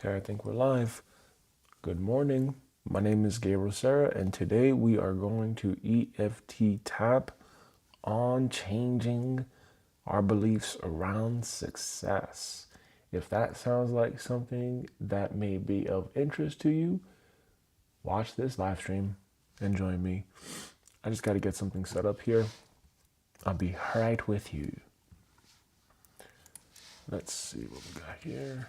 Okay, I think we're live. Good morning. My name is Gabriel Sarah, and today we are going to EFT tap on changing our beliefs around success. If that sounds like something that may be of interest to you, watch this live stream and join me. I just got to get something set up here. I'll be right with you. Let's see what we got here.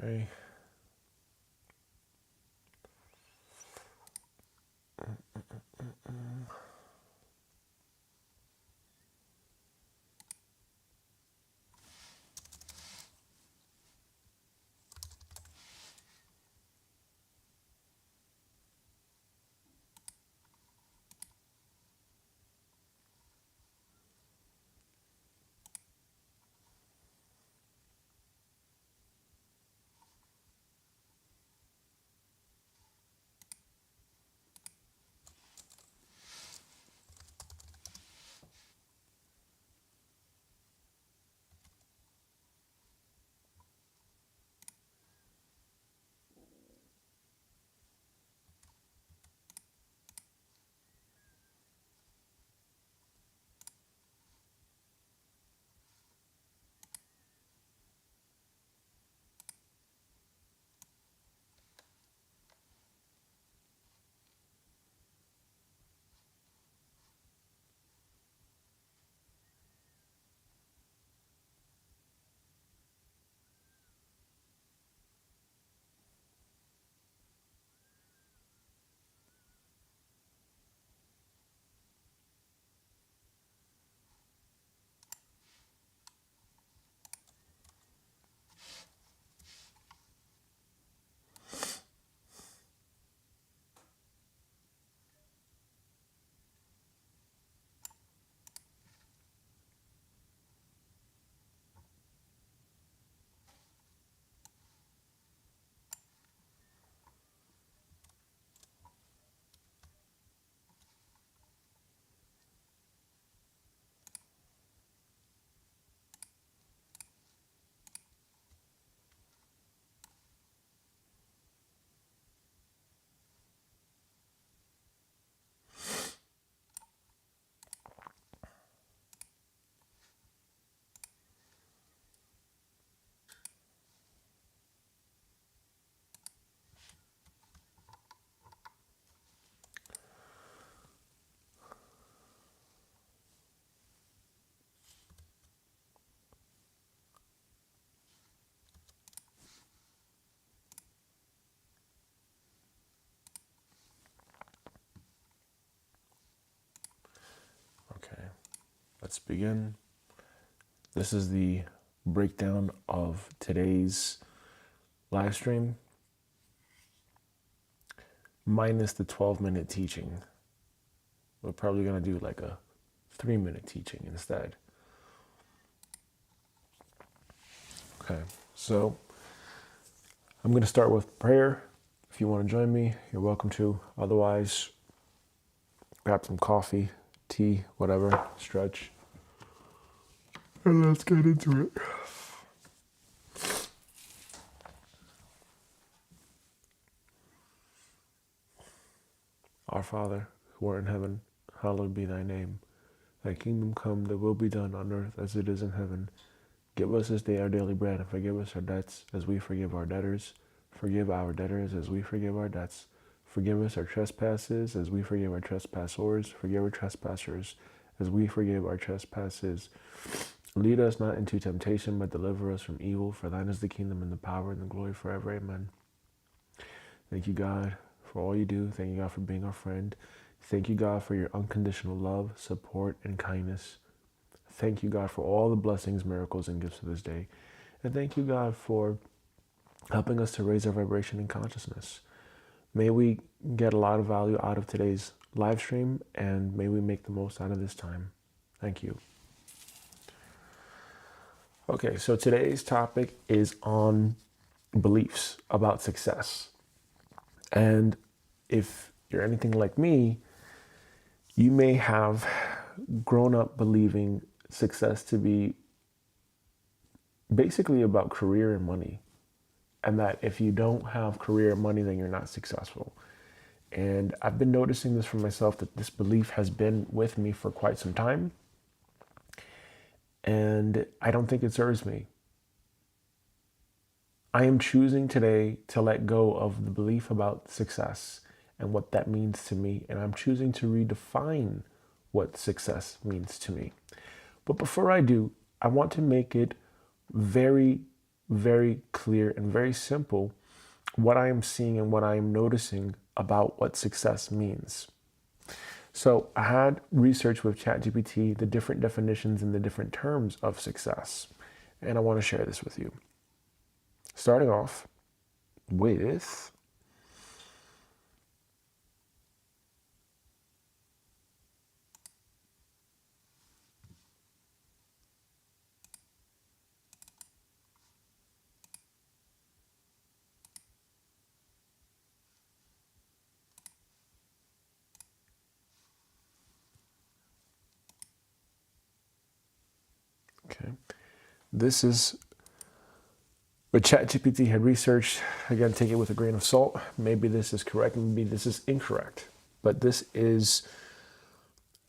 Okay. Okay, let's begin. This is the breakdown of today's live stream, minus the 12-minute teaching. We're probably going to do like a 3-minute teaching instead. Okay, so I'm going to start with prayer. If you want to join me, you're welcome to. Otherwise, grab some coffee, tea, whatever, stretch. And let's get into it. Our Father, who art in heaven, hallowed be thy name. Thy kingdom come, thy will be done on earth as it is in heaven. Give us this day our daily bread, and forgive us our debts as we forgive our debtors. Forgive our debtors as we forgive our debts. Forgive us our trespasses as we forgive our trespassors. Forgive our trespassers as we forgive our trespasses. Lead us not into temptation, but deliver us from evil. For thine is the kingdom and the power and the glory forever. Amen. Thank you, God, for all you do. Thank you, God, for being our friend. Thank you, God, for your unconditional love, support, and kindness. Thank you, God, for all the blessings, miracles, and gifts of this day. And thank you, God, for helping us to raise our vibration and consciousness. May we get a lot of value out of today's live stream, and may we make the most out of this time. Thank you. Okay, so today's topic is on beliefs about success. And if you're anything like me, you may have grown up believing success to be basically about career and money. And that if you don't have career and money, then you're not successful. And I've been noticing this for myself, that this belief has been with me for quite some time. And I don't think it serves me. I am choosing today to let go of the belief about success and what that means to me. And I'm choosing to redefine what success means to me. But before I do, I want to make it very, very clear and very simple what I am seeing and what I am noticing about what success means. So I had research with ChatGPT, the different definitions and the different terms of success. And I want to share this with you. Starting off with okay. This is what ChatGPT had researched. Again, take it with a grain of salt. Maybe this is correct, maybe this is incorrect. But this is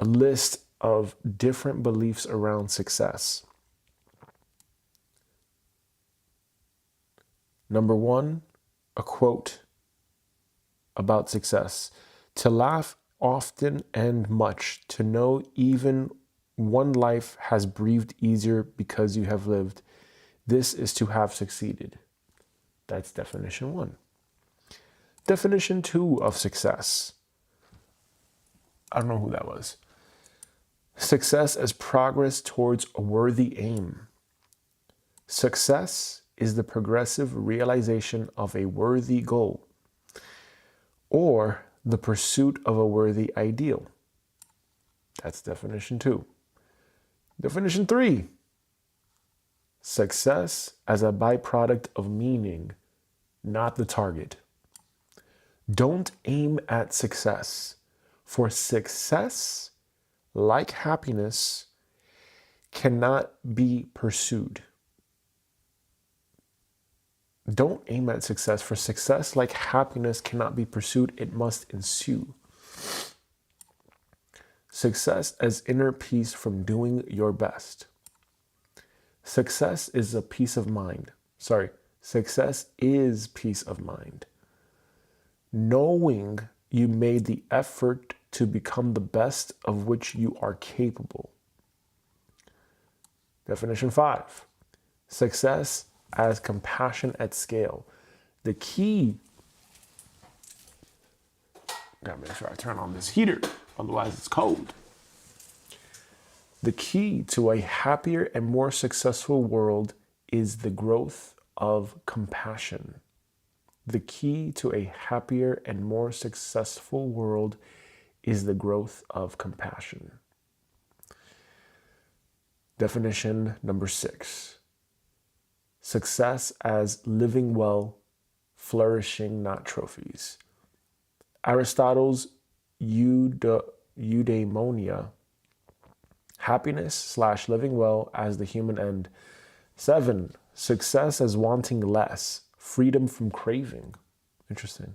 a list of different beliefs around success. Number one, a quote about success. To laugh often and much, to know even one life has breathed easier because you have lived. This is to have succeeded. That's definition one. Definition two of success. I don't know who that was. Success as progress towards a worthy aim. Success is the progressive realization of a worthy goal or the pursuit of a worthy ideal. That's definition two. Definition three. Success as a byproduct of meaning, not the target. Don't aim at success, for success, like happiness, cannot be pursued. Don't aim at success, for success, like happiness, cannot be pursued. It must ensue. Success as inner peace from doing your best. Success is a peace of mind. Success is peace of mind. Knowing you made the effort to become the best of which you are capable. Definition five. Success as compassion at scale. The key, gotta make sure I turn on this heater, otherwise it's cold. The key to a happier and more successful world is the growth of compassion. The key to a happier and more successful world is the growth of compassion. Definition number six. Success as living well, flourishing, not trophies. Aristotle's eudaimonia. Happiness / living well as the human end. 7. Success as wanting less, freedom from craving. Interesting.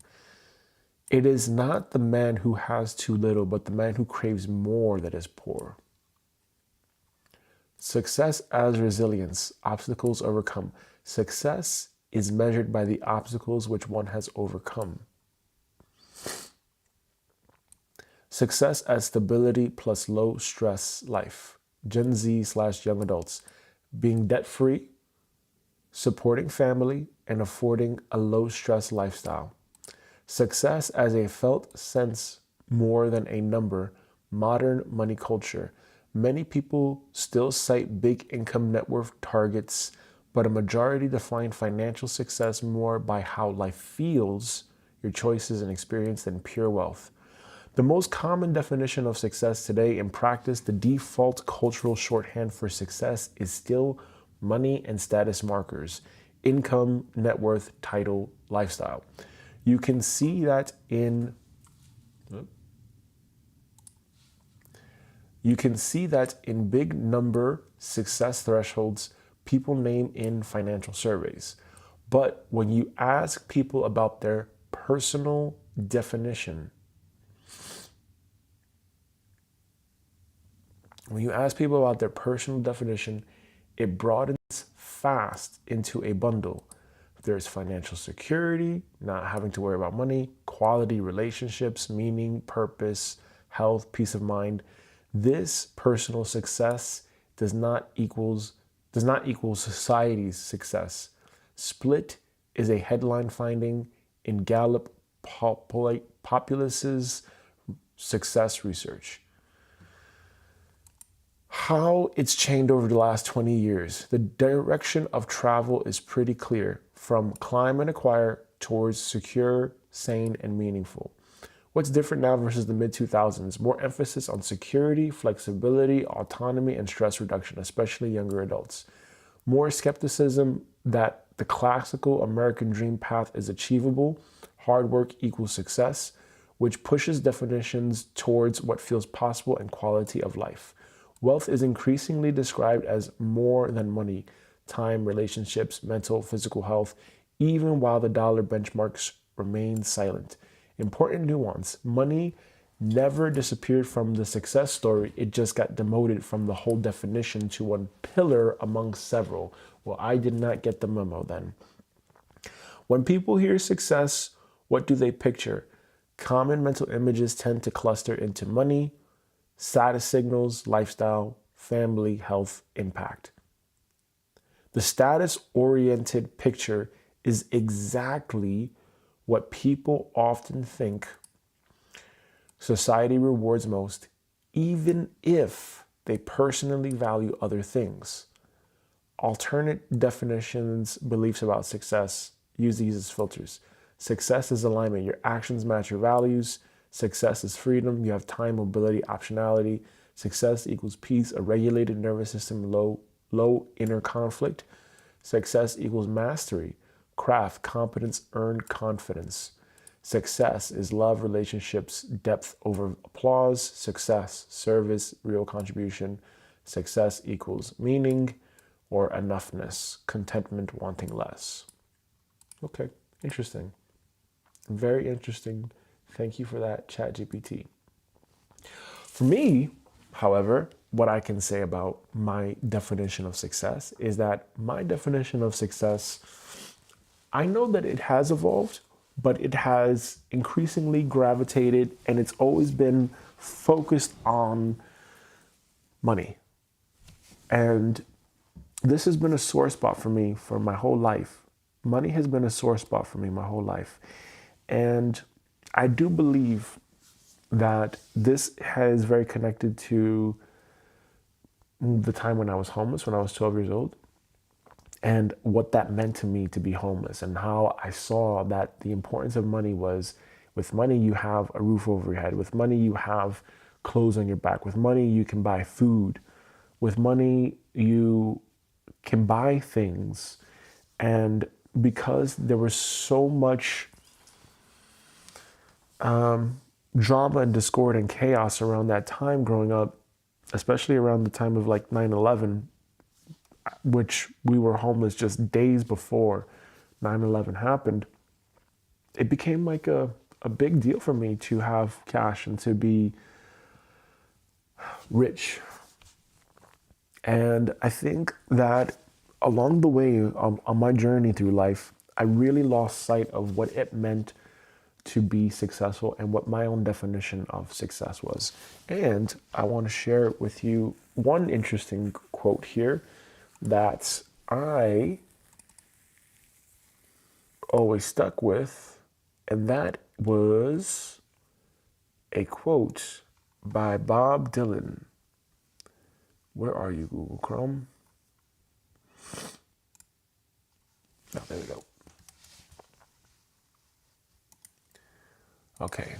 It is not the man who has too little, but the man who craves more that is poor. Success as resilience, obstacles overcome. Success is measured by the obstacles which one has overcome. Success as stability plus low stress life. Gen Z / young adults. Being debt free, supporting family, and affording a low stress lifestyle. Success as a felt sense more than a number. Modern money culture. Many people still cite big income net worth targets, but a majority define financial success more by how life feels, your choices and experience, than pure wealth. The most common definition of success today in practice, the default cultural shorthand for success, is still money and status markers, income, net worth, title, lifestyle. You can see that in You can see that in big number success thresholds people name in financial surveys. But when you ask people about their personal definition, it broadens fast into a bundle. There's financial security, not having to worry about money, quality relationships, meaning, purpose, health, peace of mind. This personal success does not equal society's success. Split is a headline finding in Gallup Populace's success research. How it's changed over the last 20 years. The direction of travel is pretty clear, from climb and acquire towards secure, sane, and meaningful. What's different now versus the mid-2000s? More emphasis on security, flexibility, autonomy, and stress reduction, especially younger adults. More skepticism that the classical American dream path is achievable, hard work equals success, which pushes definitions towards what feels possible and quality of life. Wealth is increasingly described as more than money, time, relationships, mental, physical health, even while the dollar benchmarks remain silent. Important nuance: money never disappeared from the success story, it just got demoted from the whole definition to one pillar among several. Well, I did not get the memo then. When people hear success, what do they picture? Common mental images tend to cluster into money, status signals, lifestyle, family, health, impact. The status-oriented picture is exactly what people often think society rewards most, even if they personally value other things. Alternate definitions, beliefs about success, use these as filters. Success is alignment. Your actions match your values. Success is freedom. You have time, mobility, optionality. Success equals peace, a regulated nervous system, low inner conflict. Success equals mastery, craft, competence, earned confidence. Success is love, relationships, depth over applause. Success, service, real contribution. Success equals meaning or enoughness, contentment, wanting less. Okay, interesting. Very interesting. Thank you for that, ChatGPT. For me, however, what I can say about my definition of success is that my definition of success, I know that it has evolved, but it has increasingly gravitated and it's always been focused on money. And this has been a sore spot for me for my whole life. Money has been a sore spot for me my whole life. And I do believe that this is very connected to the time when I was homeless, when I was 12 years old, and what that meant to me to be homeless, and how I saw that the importance of money was, with money you have a roof over your head, with money you have clothes on your back, with money you can buy food, with money you can buy things. And because there was so much drama and discord and chaos around that time growing up, especially around the time of like 9/11, which we were homeless just days before 9/11 happened, it became like a big deal for me to have cash and to be rich. And I think that along the way on my journey through life, I really lost sight of what it meant to be successful and what my own definition of success was. And I want to share with you one interesting quote here that I always stuck with, and that was a quote by Bob Dylan. Where are you, Google Chrome? Oh, there we go. Okay.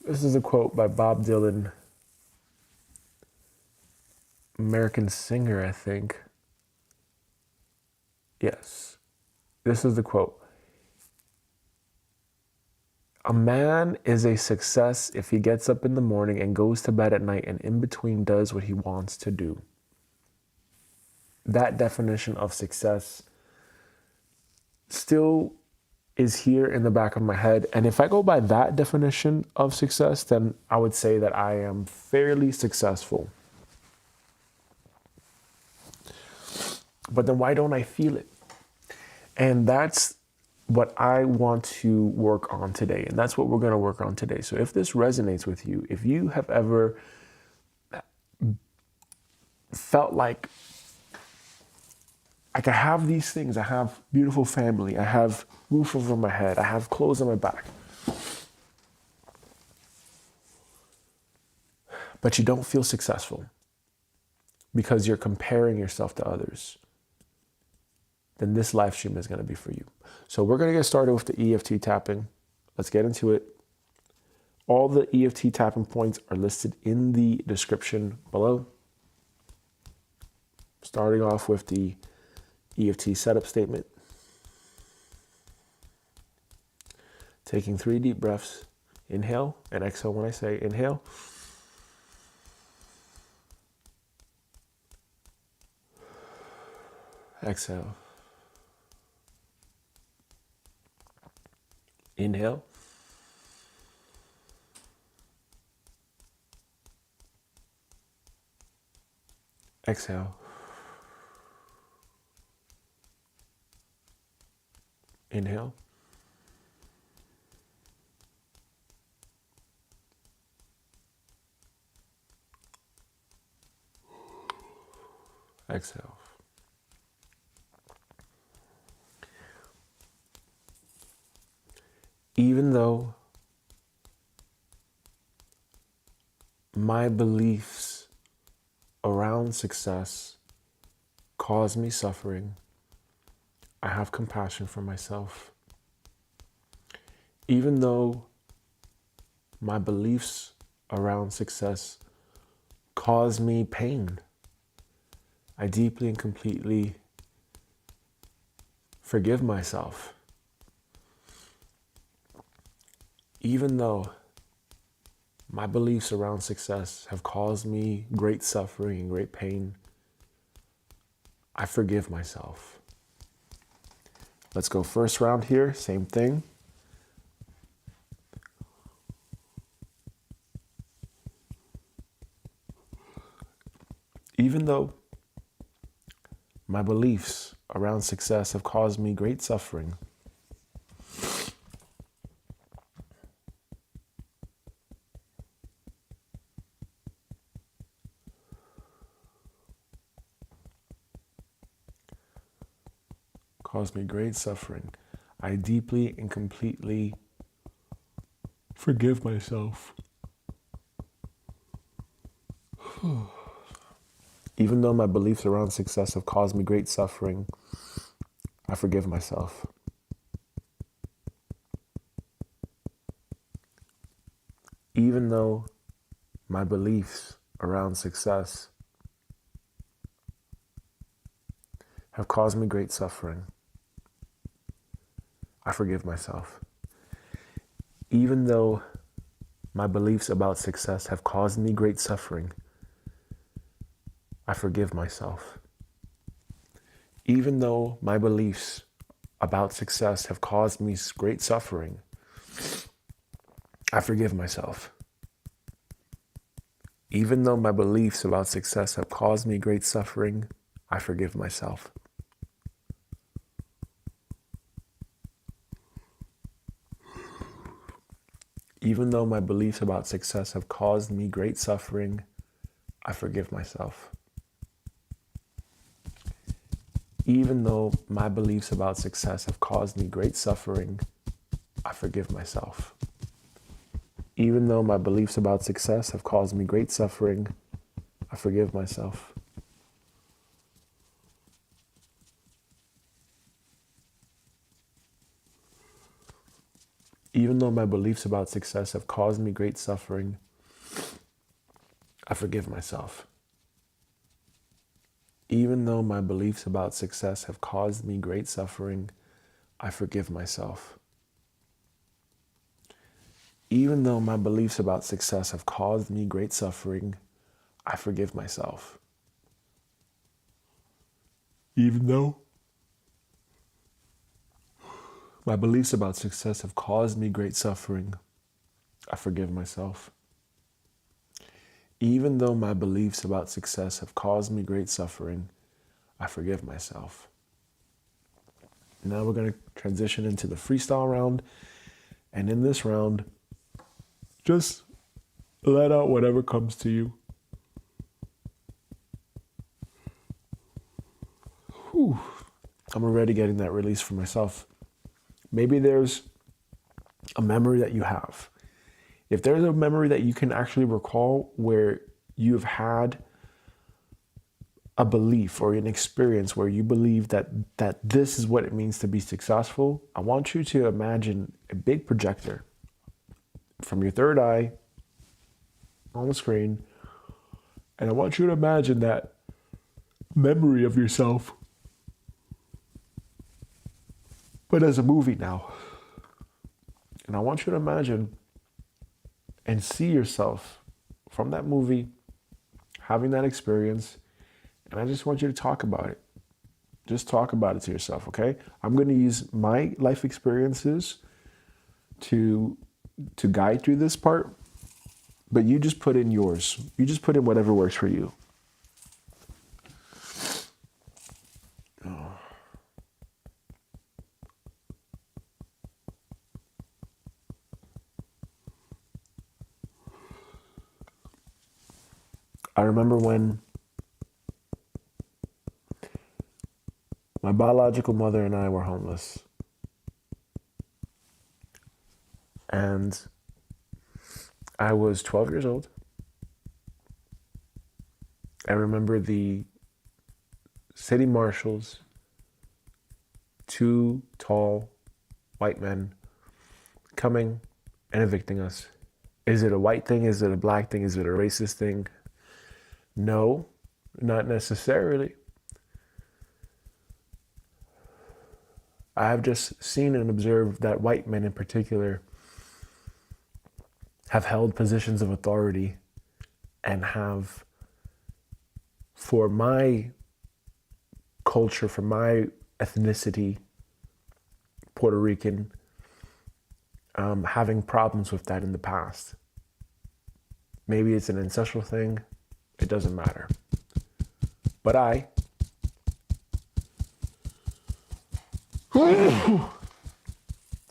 This is a quote by Bob Dylan, American singer, I think. Yes. This is the quote. A man is a success if he gets up in the morning and goes to bed at night and in between does what he wants to do. That definition of success still is here in the back of my head. And if I go by that definition of success, then I would say that I am fairly successful. But then why don't I feel it? And that's what I want to work on today. And that's what we're going to work on today. So if this resonates with you, if you have ever felt like I have these things, I have beautiful family, I have roof over my head, I have clothes on my back, but you don't feel successful because you're comparing yourself to others, then this live stream is going to be for you. So we're going to get started with the EFT tapping. Let's get into it. All the EFT tapping points are listed in the description below. Starting off with the EFT setup statement. Taking 3 deep breaths. Inhale and exhale when I say inhale. Exhale. Inhale. Exhale. Inhale. Exhale. Even though my beliefs around success cause me suffering, I have compassion for myself. Even though my beliefs around success cause me pain, I deeply and completely forgive myself. Even though my beliefs around success have caused me great suffering and great pain, I forgive myself. Let's go first round here, same thing. Even though my beliefs around success have caused me great suffering, I deeply and completely forgive myself. Even though my beliefs around success have caused me great suffering, I forgive myself. Even though my beliefs around success have caused me great suffering, I forgive myself. Even though my beliefs about success have caused me great suffering, I forgive myself. Even though my beliefs about success have caused me great suffering, I forgive myself. Even though my beliefs about success have caused me great suffering, I forgive myself. Even though my beliefs about success have caused me great suffering, I forgive myself. Even though my beliefs about success have caused me great suffering, I forgive myself. Even though my beliefs about success have caused me great suffering, I forgive myself. Even though my beliefs about success have caused me great suffering, I forgive myself. Even though my beliefs about success have caused me great suffering, I forgive myself. Even though my beliefs about success have caused me great suffering, I forgive myself. Even though my beliefs about success have caused me great suffering, I forgive myself. Even though my beliefs about success have caused me great suffering, I forgive myself. Now we're going to transition into the freestyle round. And in this round, just let out whatever comes to you. Whew. I'm already getting that release for myself. Maybe there's a memory that you have. If there's a memory that you can actually recall where you've had a belief or an experience where you believe that this is what it means to be successful, I want you to imagine a big projector from your third eye on the screen. And I want you to imagine that memory of yourself, but as a movie now. And I want you to imagine and see yourself from that movie having that experience. And I just want you to talk about it. Just talk about it to yourself, okay? I'm going to use my life experiences to guide through this part, but you just put in yours. You just put in whatever works for you. I remember when my biological mother and I were homeless. And I was 12 years old. I remember the city marshals, two tall white men, coming and evicting us. Is it a white thing? Is it a black thing? Is it a racist thing? No, not necessarily. I have just seen and observed that white men in particular have held positions of authority and have, for my culture, for my ethnicity, Puerto Rican, having problems with that in the past. Maybe it's an ancestral thing. It doesn't matter. But I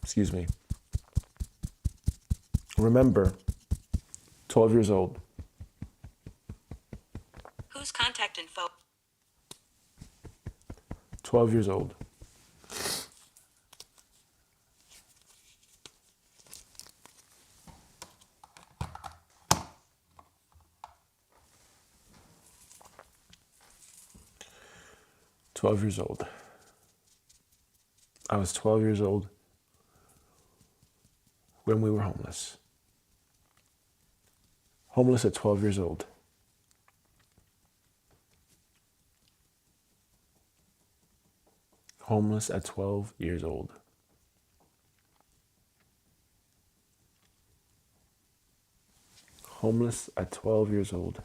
excuse me, remember, 12 years old. Whose contact info? 12 years old. I was 12 years old when we were homeless. Homeless at 12 years old. Homeless at 12 years old. Homeless at 12 years old.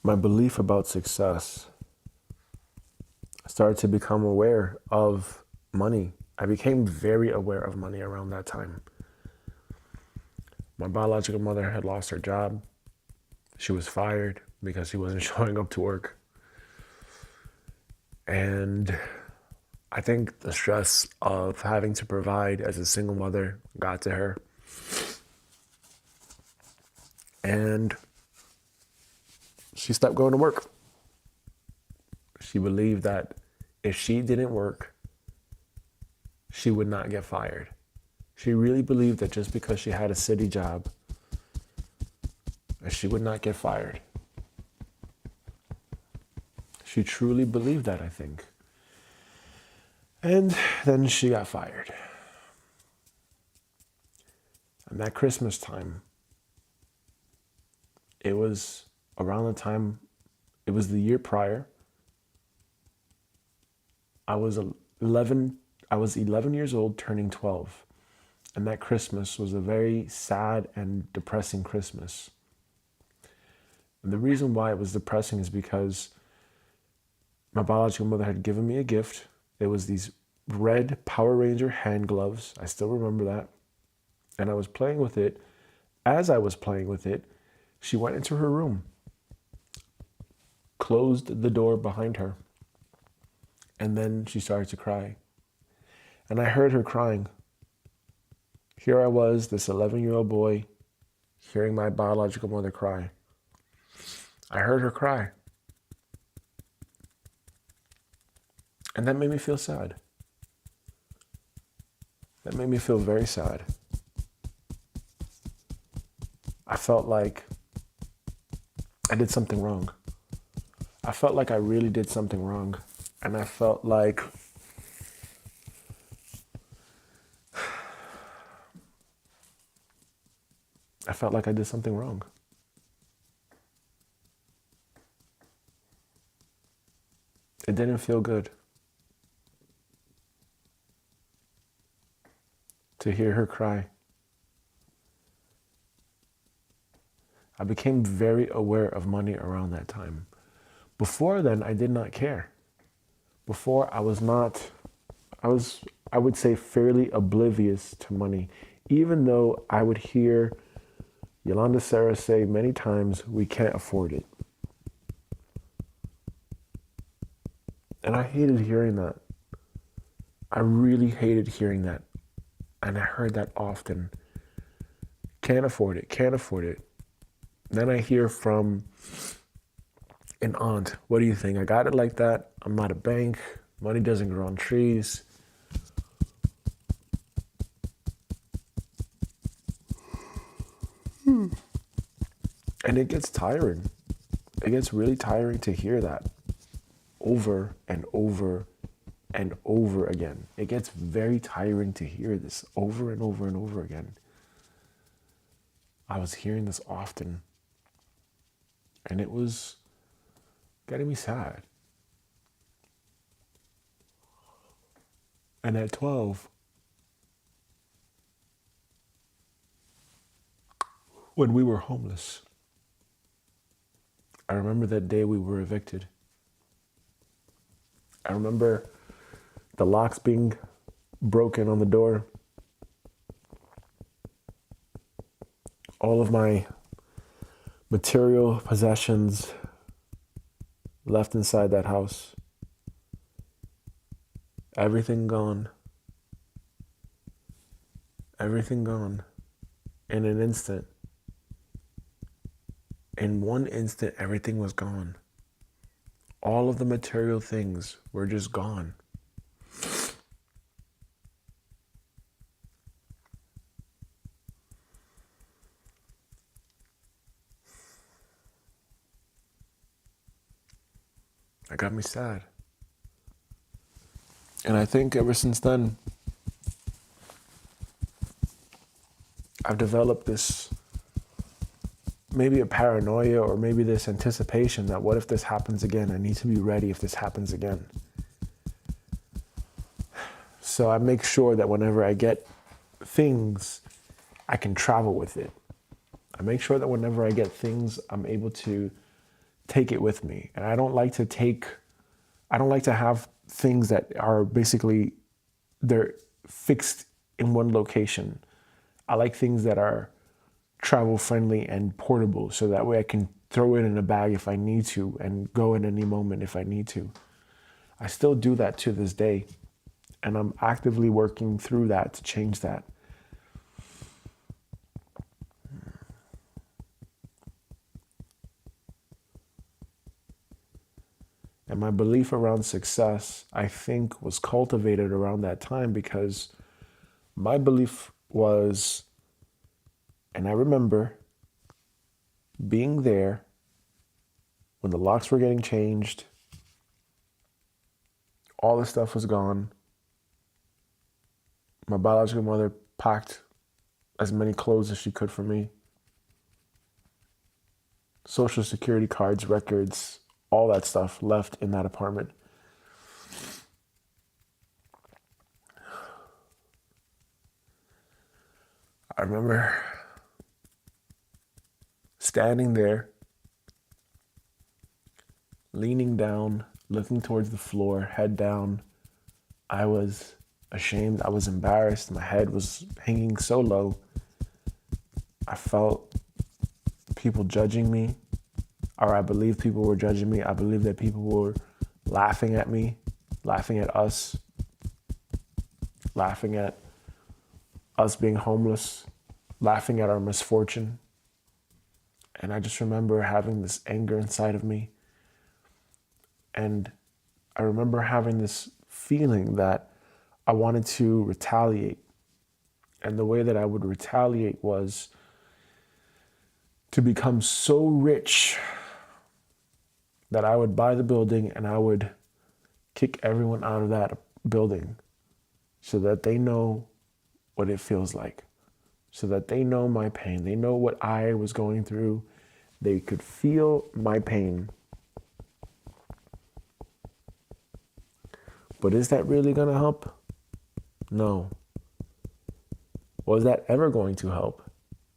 My belief about success, I started to become aware of money. I became very aware of money around that time. My biological mother had lost her job. She was fired because she wasn't showing up to work. And I think the stress of having to provide as a single mother got to her. And she stopped going to work. She believed that if she didn't work, she would not get fired. She really believed that just because she had a city job, she would not get fired. She truly believed that, I think. And then she got fired. And that Christmas time, was around the time, it was the year prior. I was 11 years old, turning 12. And that Christmas was a very sad and depressing Christmas. And the reason why it was depressing is because my biological mother had given me a gift. It was these red Power Ranger hand gloves. I still remember that. And I was playing with it. As I was playing with it, she went into her room, closed the door behind her, and then she started to cry. And I heard her crying. Here I was, this 11-year-old boy, hearing my biological mother cry. I heard her cry. And that made me feel sad. That made me feel very sad. I felt like I did something wrong. I felt like I really did something wrong. And I felt like I did something wrong. It didn't feel good to hear her cry. I became very aware of money around that time. Before then, I did not care. Before, I would say fairly oblivious to money, even though I would hear Yolanda Sarah say many times, we can't afford it. And I hated hearing that. I really hated hearing that. And I heard that often. Can't afford it, can't afford it. Then I hear from an aunt, what do you think? I got it like that? I'm not a bank. Money doesn't grow on trees. And it gets tiring. It gets really tiring to hear that over and over and over again. It gets very tiring to hear this over and over and over again. I was hearing this often, and it was getting me sad. And at 12, when we were homeless, I remember that day we were evicted. I remember the locks being broken on the door. All of my material possessions left inside that house. Everything gone. Everything gone. In an instant. In one instant, everything was gone. All of the material things were just gone. That got me sad. And I think ever since then, I've developed this, maybe a paranoia or maybe this anticipation that what if this happens again? I need to be ready if this happens again. So I make sure that whenever I get things, I can travel with it. I make sure that whenever I get things, I'm able to take it with me. And I don't like to have things that are basically, they're fixed in one location. I like things that are travel friendly and portable, so that way I can throw it in a bag if I need to and go at any moment if I need to. I still do that to this day, and I'm actively working through that to change that. And my belief around success, I think, was cultivated around that time because my belief was, and I remember being there when the locks were getting changed, all the stuff was gone. My biological mother packed as many clothes as she could for me. Social security cards, records, all that stuff left in that apartment. I remember standing there, leaning down, looking towards the floor, head down. I was ashamed. I was embarrassed. My head was hanging so low. I felt people judging me, or I believe people were judging me. I believe that people were laughing at me, laughing at us, laughing at us being homeless, laughing at our misfortune. And I just remember having this anger inside of me. And I remember having this feeling that I wanted to retaliate. And the way that I would retaliate was to become so rich that I would buy the building and I would kick everyone out of that building so that they know what it feels like, so that they know my pain. They know what I was going through. They could feel my pain. But is that really going to help? No. Was that ever going to help?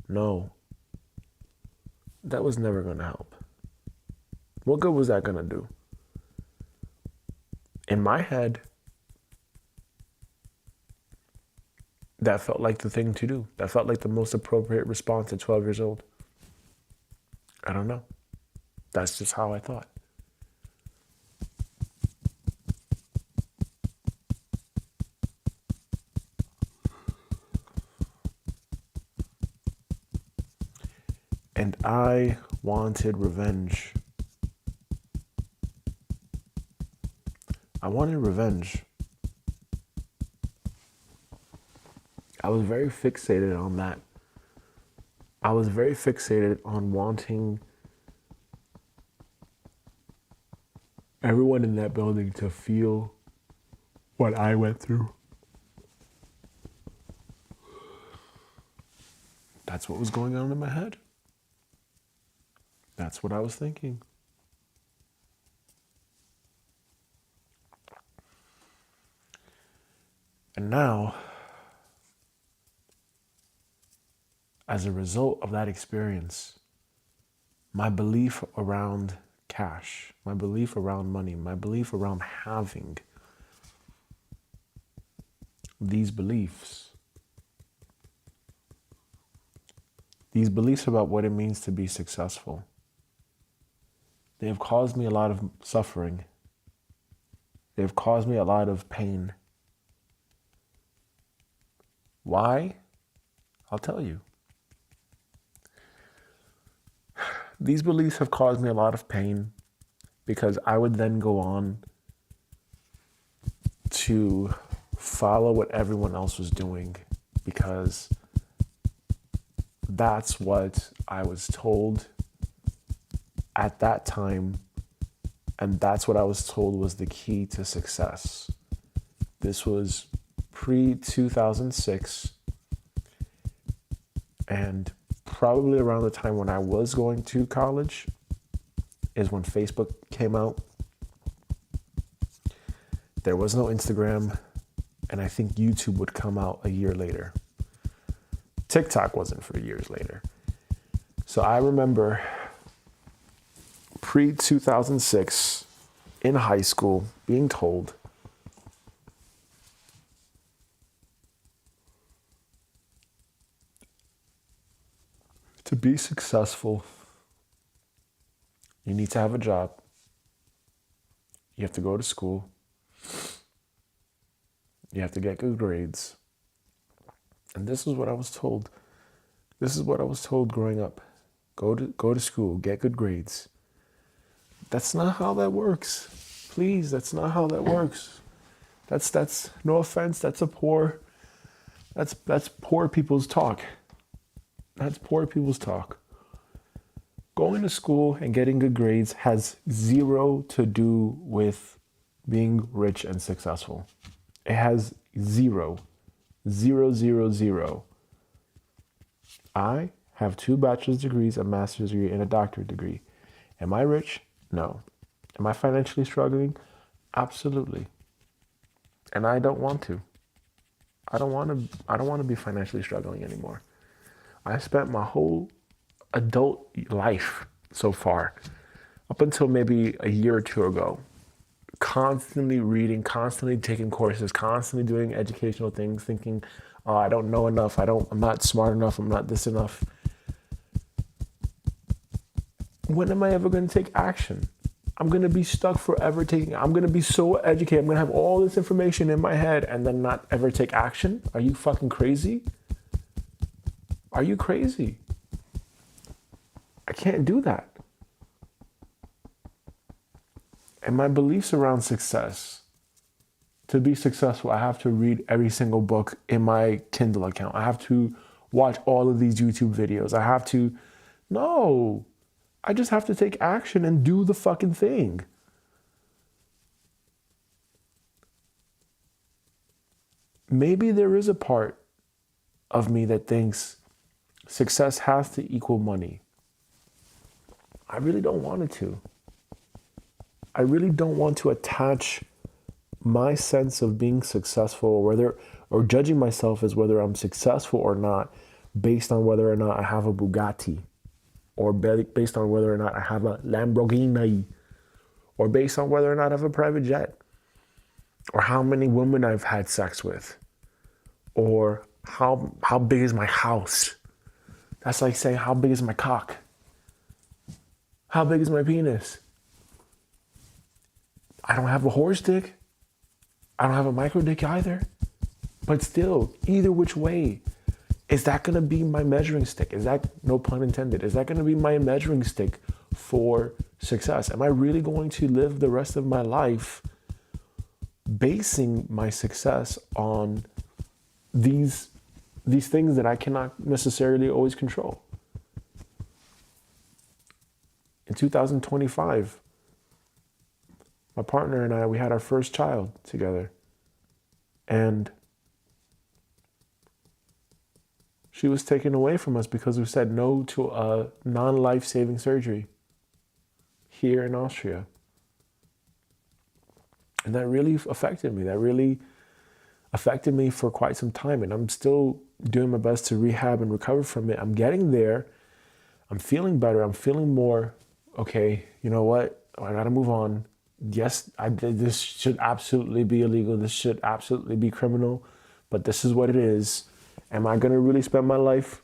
No. That was never going to help. What good was that going to do? In my head, that felt like the thing to do. That felt like the most appropriate response at 12 years old. I don't know. That's just how I thought. And I wanted revenge. I wanted revenge. I was very fixated on that. I was very fixated on wanting everyone in that building to feel what I went through. That's what was going on in my head. That's what I was thinking. And now, as a result of that experience, my belief around cash, my belief around money, my belief around having these beliefs about what it means to be successful, they have caused me a lot of suffering. They have caused me a lot of pain. Why? I'll tell you. These beliefs have caused me a lot of pain because I would then go on to follow what everyone else was doing because that's what I was told at that time, and that's what I was told was the key to success. This was pre-2006, and probably around the time when I was going to college is when Facebook came out. There was no Instagram, and I think YouTube would come out a year later. TikTok wasn't for years later. So I remember pre-2006 in high school being told to be successful, you need to have a job. You have to go to school. You have to get good grades. And this is what I was told. This is what I was told growing up. Go to school, get good grades. That's not how that works. Please, that's not how that works. That's no offense, that's poor people's talk. That's poor people's talk. Going to school and getting good grades has zero to do with being rich and successful. It has zero. Zero, zero, zero. I have 2 bachelor's degrees, a master's degree, and a doctorate degree. Am I rich? No. Am I financially struggling? Absolutely. And I don't want to. I don't want to be financially struggling anymore. I spent my whole adult life so far, up until maybe a year or two ago, constantly reading, constantly taking courses, constantly doing educational things, thinking, oh, I don't know enough, I'm not smart enough, I'm not this enough. When am I ever going to take action? I'm going to be stuck forever I'm going to be so educated, I'm going to have all this information in my head and then not ever take action? Are you fucking crazy? Are you crazy? I can't do that. And my beliefs around success, to be successful, I have to read every single book in my Kindle account. I have to watch all of these YouTube videos. No, I just have to take action and do the fucking thing. Maybe there is a part of me that thinks success has to equal money. I really don't want it to. I really don't want to attach my sense of being successful or judging myself as whether I'm successful or not based on whether or not I have a Bugatti, or based on whether or not I have a Lamborghini, or based on whether or not I have a private jet, or how many women I've had sex with, or how big is my house. That's like saying, how big is my cock? How big is my penis? I don't have a horse dick. I don't have a micro dick either. But still, either which way, is that going to be my measuring stick? Is that, no pun intended, is that going to be my measuring stick for success? Am I really going to live the rest of my life basing my success on these things that I cannot necessarily always control? In 2025, my partner and I, we had our first child together. And she was taken away from us because we said no to a non-life-saving surgery here in Austria. And that really affected me. That really affected me for quite some time. And I'm still doing my best to rehab and recover from it. I'm getting there. I'm feeling better. I'm feeling more, okay, you know what? I gotta move on. Yes, this should absolutely be illegal. This should absolutely be criminal. But this is what it is. Am I going to really spend my life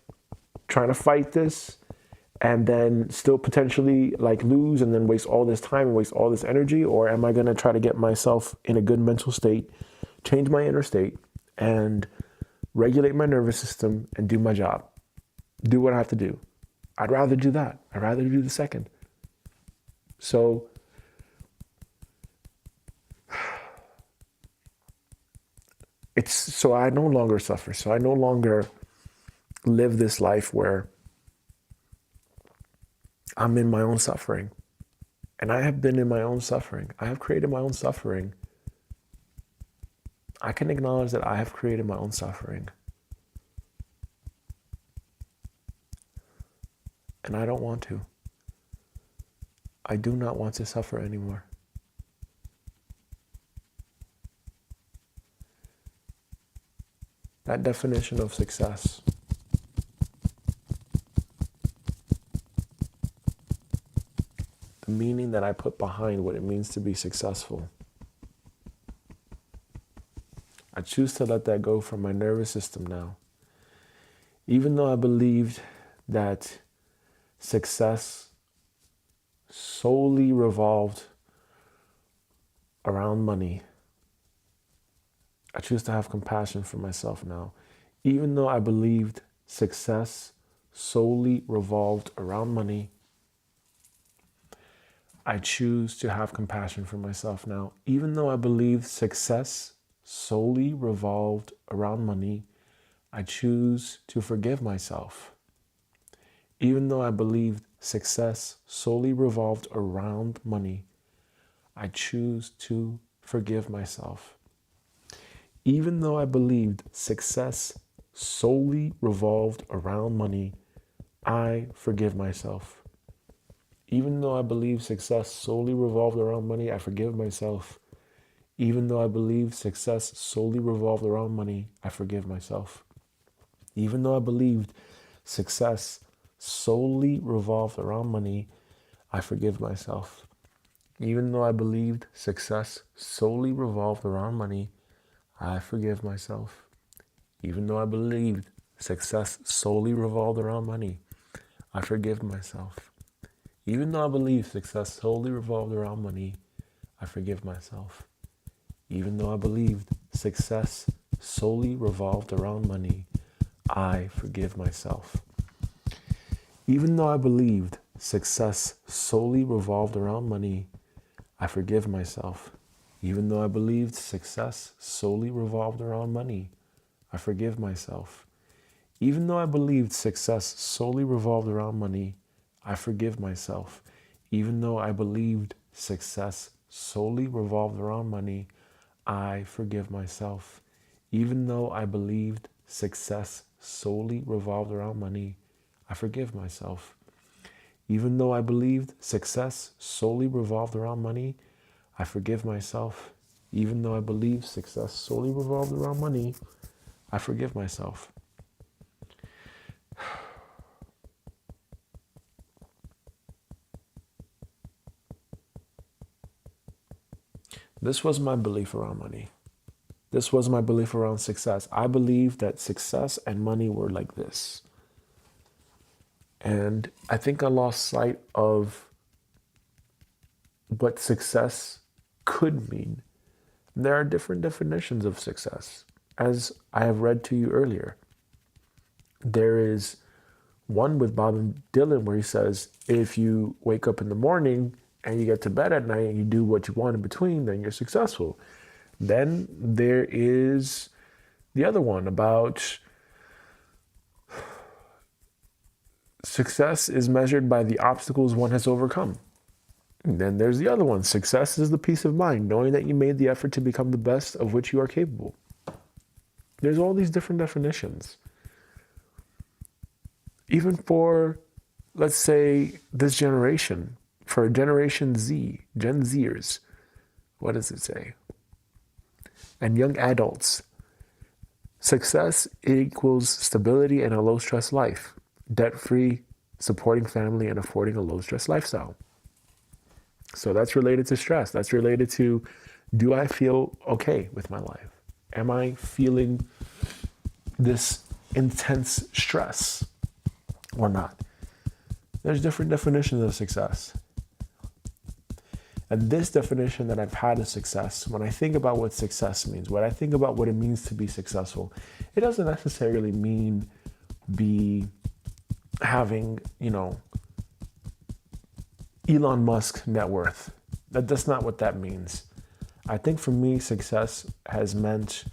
trying to fight this and then still potentially like lose and then waste all this time and waste all this energy? Or am I going to try to get myself in a good mental state, change my inner state, and regulate my nervous system and do my job? Do what I have to do. I'd rather do that. I'd rather do the second. So I no longer suffer. So I no longer live this life where I'm in my own suffering. And I have been in my own suffering. I have created my own suffering. I can acknowledge that I have created my own suffering. And I don't want to. I do not want to suffer anymore. That definition of success, the meaning that I put behind what it means to be successful, I choose to let that go from my nervous system now. Even though I believed that success solely revolved around money, I choose to have compassion for myself now. Even though I believed success solely revolved around money, I choose to have compassion for myself now. Even though I believed success solely revolved around money, I choose to forgive myself. Even though I believed success solely revolved around money, I choose to forgive myself. Even though I believed success solely revolved around money, I forgive myself. Even though I believe success solely revolved around money, I forgive myself. Even though I believe success solely revolved around money, I forgive myself. Even though I believed success solely revolved around money, I forgive myself. Even though I believed success solely revolved around money, I forgive myself. Even though I believed success solely revolved around money, I forgive myself. Even though I believed success solely revolved around money, I forgive myself. Even though I believed success solely revolved around money, I forgive myself. Even though I believed success solely revolved around money, I forgive myself. Even though I believed success solely revolved around money, I forgive myself. Even though I believed success solely revolved around money, I forgive myself. Even though I believed success solely revolved around money, I forgive myself. Even though I believed success solely revolved around money, I forgive myself. Even though I believed success solely revolved around money, I forgive myself. Even though I believed success solely revolved around money, I forgive myself. This was my belief around money. This was my belief around success. I believed that success and money were like this. And I think I lost sight of what success could mean. There are different definitions of success, as I have read to you earlier. There is one with Bob Dylan where he says, if you wake up in the morning and you get to bed at night and you do what you want in between, then you're successful. Then there is the other one about success is measured by the obstacles one has overcome. And then there's the other one. Success is the peace of mind, knowing that you made the effort to become the best of which you are capable. There's all these different definitions. Even for, let's say, this generation, for Generation Z, Gen Zers, what does it say? And young adults, success equals stability and a low-stress life, debt-free, supporting family, and affording a low-stress lifestyle. So that's related to stress. That's related to, do I feel okay with my life? Am I feeling this intense stress or not? There's different definitions of success. And this definition that I've had of success, when I think about what success means, when I think about what it means to be successful, it doesn't necessarily mean be having, Elon Musk net worth. That's not what that means. I think for me, success has meant,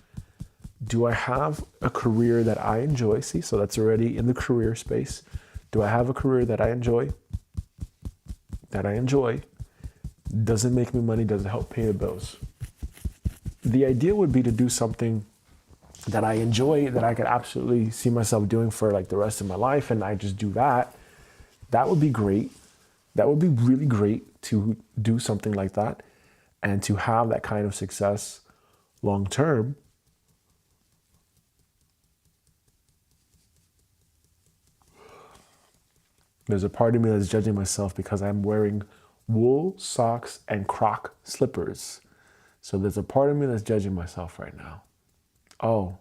do I have a career that I enjoy? See, so that's already in the career space. Do I have a career that I enjoy? Does it make me money? Does it help pay the bills? The idea would be to do something that I enjoy, that I could absolutely see myself doing for like the rest of my life, and I just do that. That would be great. That would be really great to do something like that and to have that kind of success long term. There's a part of me that's judging myself because I'm wearing wool socks and Croc slippers. So there's a part of me that's judging myself right now. Oh,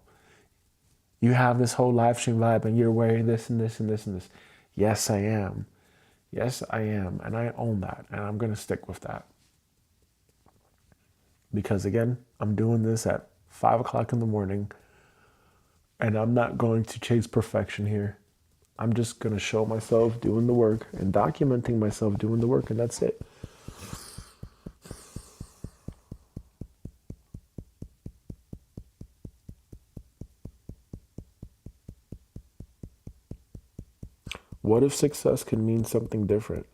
you have this whole live stream vibe and you're wearing this and this and this and this. Yes, I am. Yes, I am. And I own that. And I'm going to stick with that. Because again, I'm doing this at 5 o'clock in the morning. And I'm not going to chase perfection here. I'm just going to show myself doing the work and documenting myself doing the work. And that's it. What if success can mean something different?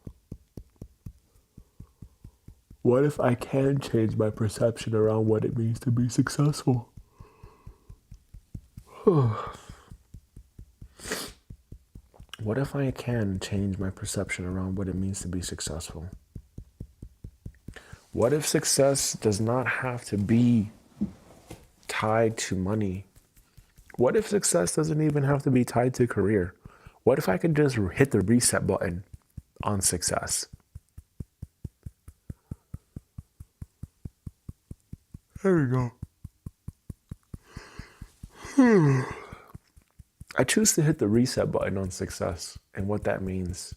What if I can change my perception around what it means to be successful? What if I can change my perception around what it means to be successful? What if success does not have to be tied to money? What if success doesn't even have to be tied to career? What if I could just hit the reset button on success? There we go. I choose to hit the reset button on success and what that means.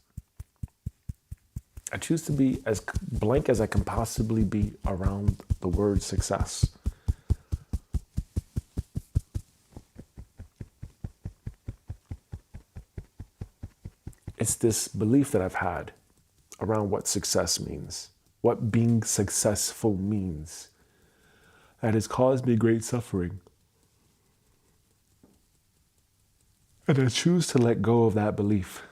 I choose to be as blank as I can possibly be around the word success. It's this belief that I've had around what success means, what being successful means, that has caused me great suffering. And I choose to let go of that belief.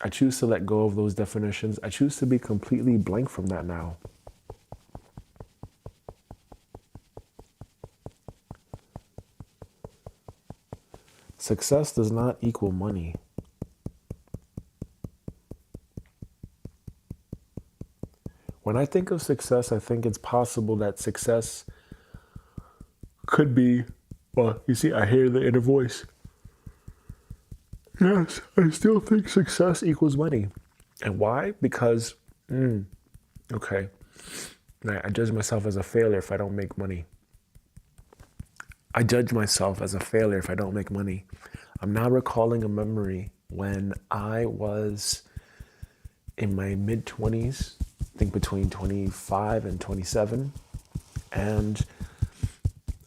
I choose to let go of those definitions. I choose to be completely blank from that now. Success does not equal money. When I think of success, I think it's possible that success could be, well, you see, I hear the inner voice. Yes, I still think success equals money. And why? Because, okay, I judge myself as a failure if I don't make money. I judge myself as a failure if I don't make money. I'm now recalling a memory when I was in my mid-20s, I think between 25 and 27, and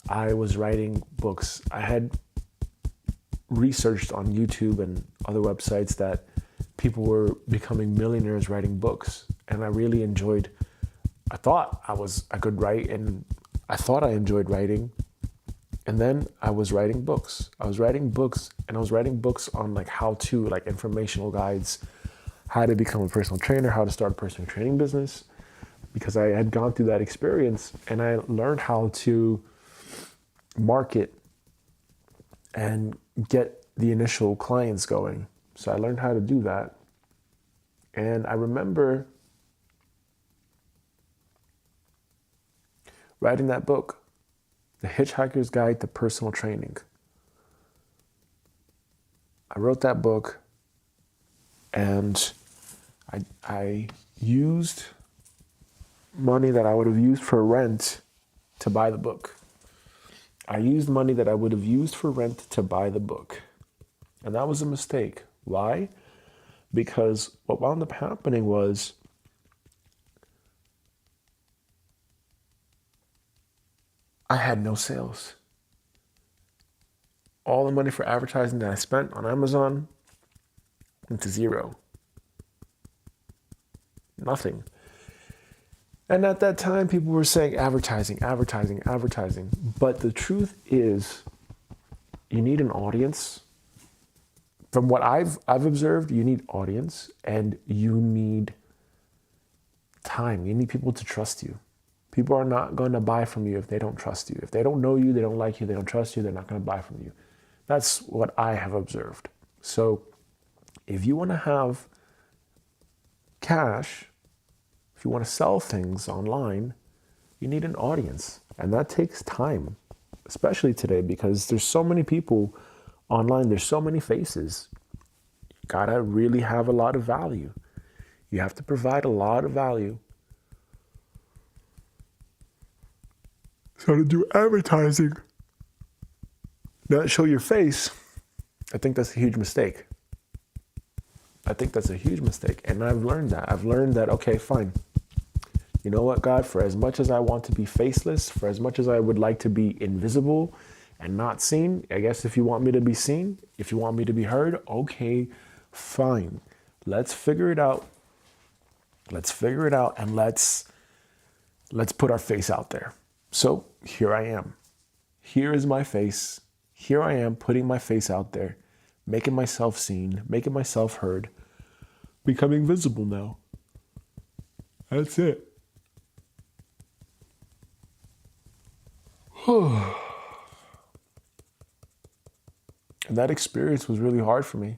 I was writing books. I had researched on YouTube and other websites that people were becoming millionaires writing books, and I really enjoyed. I thought I could write, and I thought I enjoyed writing. And then I was writing books. I was writing books on like how to, like informational guides, how to become a personal trainer, how to start a personal training business, because I had gone through that experience and I learned how to market and get the initial clients going. So I learned how to do that. And I remember writing that book, The Hitchhiker's Guide to Personal Training. I wrote that book and I used money that I would have used for rent to buy the book. I used money that I would have used for rent to buy the book. And that was a mistake. Why? Because what wound up happening was I had no sales. All the money for advertising that I spent on Amazon went to zero. Nothing. And at that time, people were saying advertising, advertising, advertising. But the truth is, you need an audience. From what I've observed, you need audience and you need time. You need people to trust you. People are not going to buy from you if they don't trust you. If they don't know you, they don't like you, they don't trust you, they're not going to buy from you. That's what I have observed. So if you want to have cash, if you want to sell things online, you need an audience. And that takes time, especially today, because there's so many people online. There's so many faces. You gotta really have a lot of value. You have to provide a lot of value. So to do advertising, not show your face, I think that's a huge mistake. And I've learned that. Okay, fine. You know what, God, for as much as I want to be faceless, for as much as I would like to be invisible and not seen, I guess if you want me to be seen, if you want me to be heard, okay, fine. Let's figure it out. And let's put our face out there. So here I am. Here is my face. Here I am putting my face out there, making myself seen, making myself heard, becoming visible now. That's it. And that experience was really hard for me.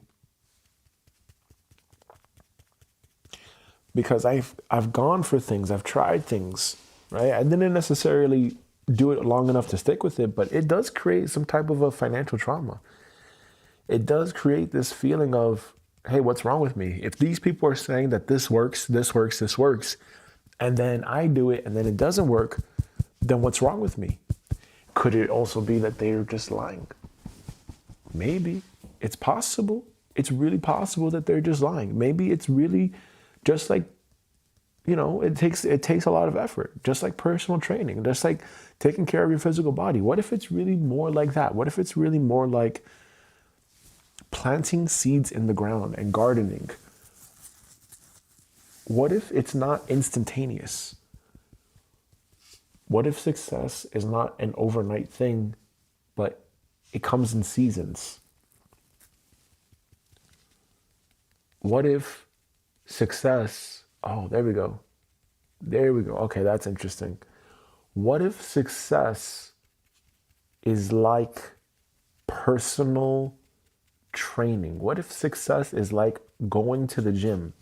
because I've gone for things, I've tried things, right? I didn't necessarily do it long enough to stick with it, but it does create some type of a financial trauma. It does create this feeling of, hey, what's wrong with me? If these people are saying that this works, this works, this works, and then I do it and then it doesn't work, then what's wrong with me? Could it also be that they're just lying? Maybe. It's possible. It's really possible that they're just lying. Maybe it's really just like, it takes a lot of effort, just like personal training, just like taking care of your physical body. What if it's really more like that? What if it's really more like planting seeds in the ground and gardening? What if it's not instantaneous? What if success is not an overnight thing, but it comes in seasons? What if success, oh, there we go. There we go. Okay, that's interesting. What if success is like personal training? What if success is like going to the gym?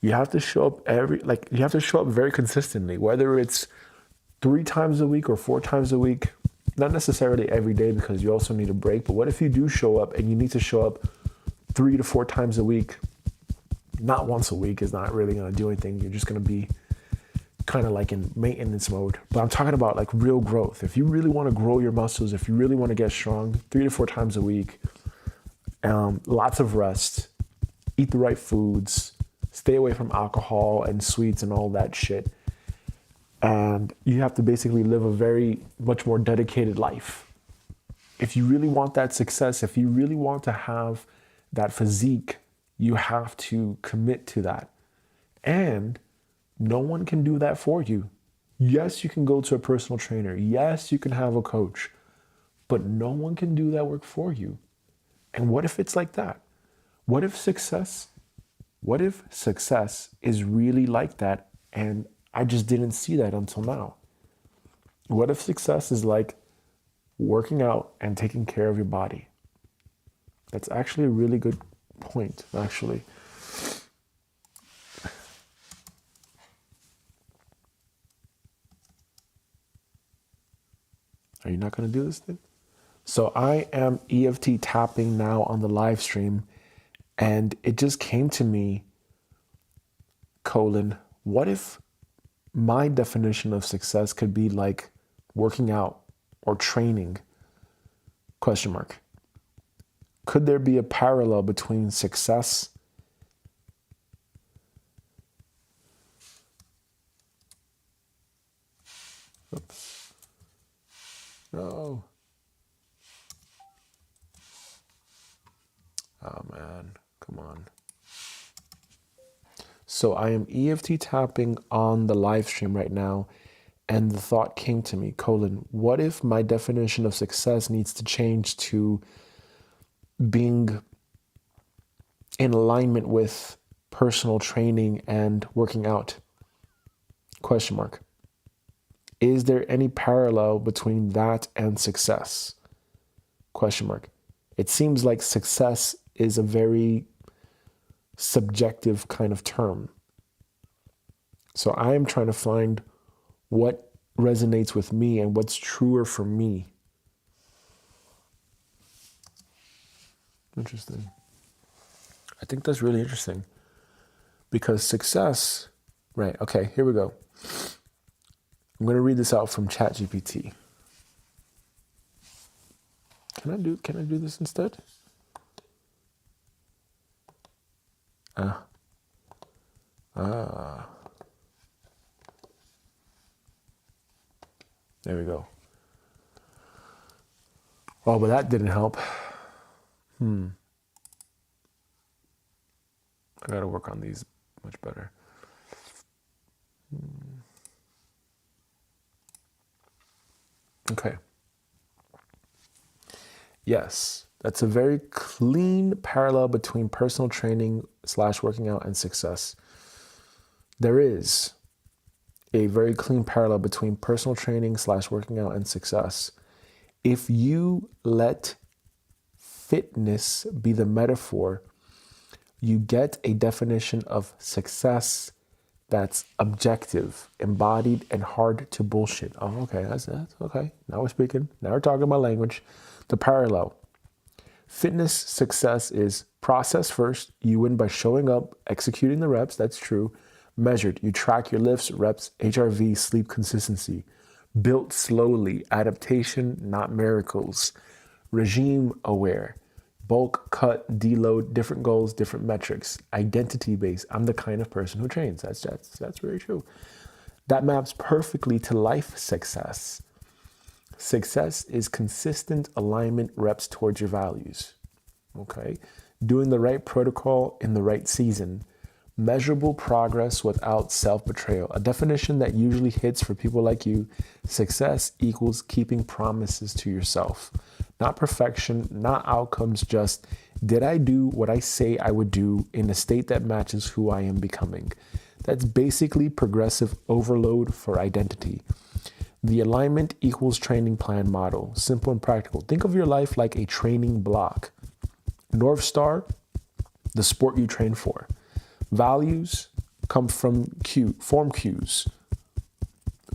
You have to show up you have to show up very consistently, whether it's 3 times a week or 4 times a week. Not necessarily every day, because you also need a break. But what if you do show up and you need to show up 3 to 4 times a week? Not once a week is not really going to do anything. You're just going to be kind of like in maintenance mode. But I'm talking about like real growth. If you really want to grow your muscles, if you really want to get strong, 3 to 4 times a week, lots of rest, eat the right foods, stay away from alcohol and sweets and all that shit. And you have to basically live a very much more dedicated life. If you really want that success, if you really want to have that physique, you have to commit to that. And no one can do that for you. Yes, you can go to a personal trainer. Yes, you can have a coach. But no one can do that work for you. And what if it's like that? What if success is really like that, and I just didn't see that until now? What if success is like working out and taking care of your body? That's actually a really good point, actually. Are you not going to do this thing? So I am EFT tapping now on the live stream, and it just came to me, what if my definition of success could be like working out or training? ? Could there be a parallel between success Oops. No. Oh man, come on. So I am EFT tapping on the live stream right now, and the thought came to me, what if my definition of success needs to change to being in alignment with personal training and working out? ? Is there any parallel between that and success? ? It seems like success is a very subjective kind of term. So I am trying to find what resonates with me and what's truer for me. Interesting. I think that's really interesting, because success, right? Okay, here we go. I'm going to read this out from ChatGPT. Can I do this instead? There we go. Oh, but that didn't help. I gotta work on these much better. Okay. Yes, that's a very clean parallel between personal training / working out and success. There is a very clean parallel between personal training / working out and success. If you let fitness be the metaphor, You get a definition of success that's objective, embodied, and hard to bullshit. Oh, okay, that's okay. Now we're speaking. Now we're talking about language. The parallel. Fitness success is process first. You win by showing up, executing the reps. That's true. Measured. You track your lifts, reps, HRV, sleep consistency. Built slowly. Adaptation, not miracles. Regime aware. Bulk, cut, deload, different goals, different metrics. Identity based. I'm the kind of person who trains. That's very true. That maps perfectly to life success. Success is consistent alignment reps towards your values. Okay. Doing the right protocol in the right season. Measurable progress without self-betrayal. A definition that usually hits for people like you. Success equals keeping promises to yourself. Not perfection, not outcomes, just did I do what I say I would do in a state that matches who I am becoming? That's basically progressive overload for identity. The alignment equals training plan model. Simple and practical. Think of your life like a training block. North Star, the sport you train for. Values come from form cues.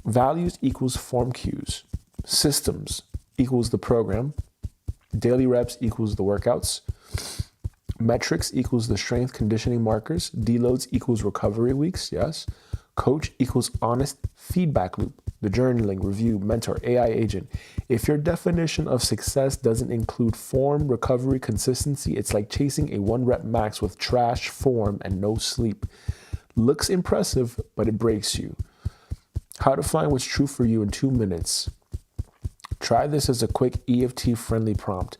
Values equals form cues. Systems equals the program. Daily reps equals the workouts. Metrics equals the strength conditioning markers. Deloads equals recovery weeks, yes. Coach equals honest feedback loop. The journaling, review, mentor, AI agent. If your definition of success doesn't include form, recovery, consistency, it's like chasing a 1 rep max with trash form and no sleep. Looks impressive, but it breaks you. How to find what's true for you in 2 minutes. Try this as a quick EFT friendly prompt.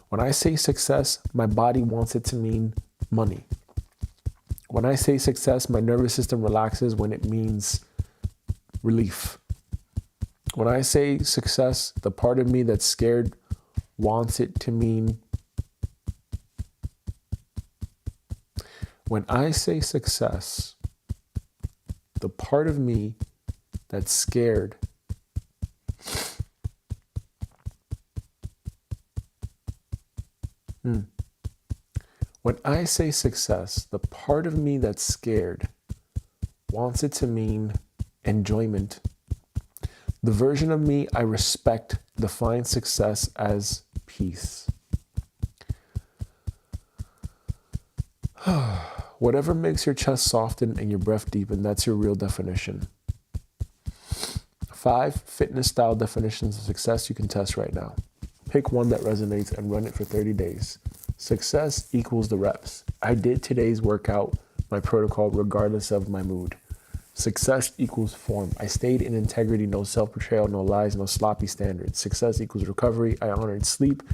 When I say success, my body wants it to mean money. When I say success, my nervous system relaxes when it means relief. When I say success, the part of me that's scared wants it to mean. When I say success, the part of me that's scared When I say success, the part of me that's scared wants it to mean enjoyment. The version of me I respect defines success as peace. Whatever makes your chest soften and your breath deepen, that's your real definition. 5 fitness style definitions of success you can test right now. Pick one that resonates and run it for 30 days. Success equals the reps. I did today's workout, my protocol, regardless of my mood. Success equals form. I stayed in integrity, no self-betrayal, no lies, no sloppy standards. Success equals recovery. I honored sleep,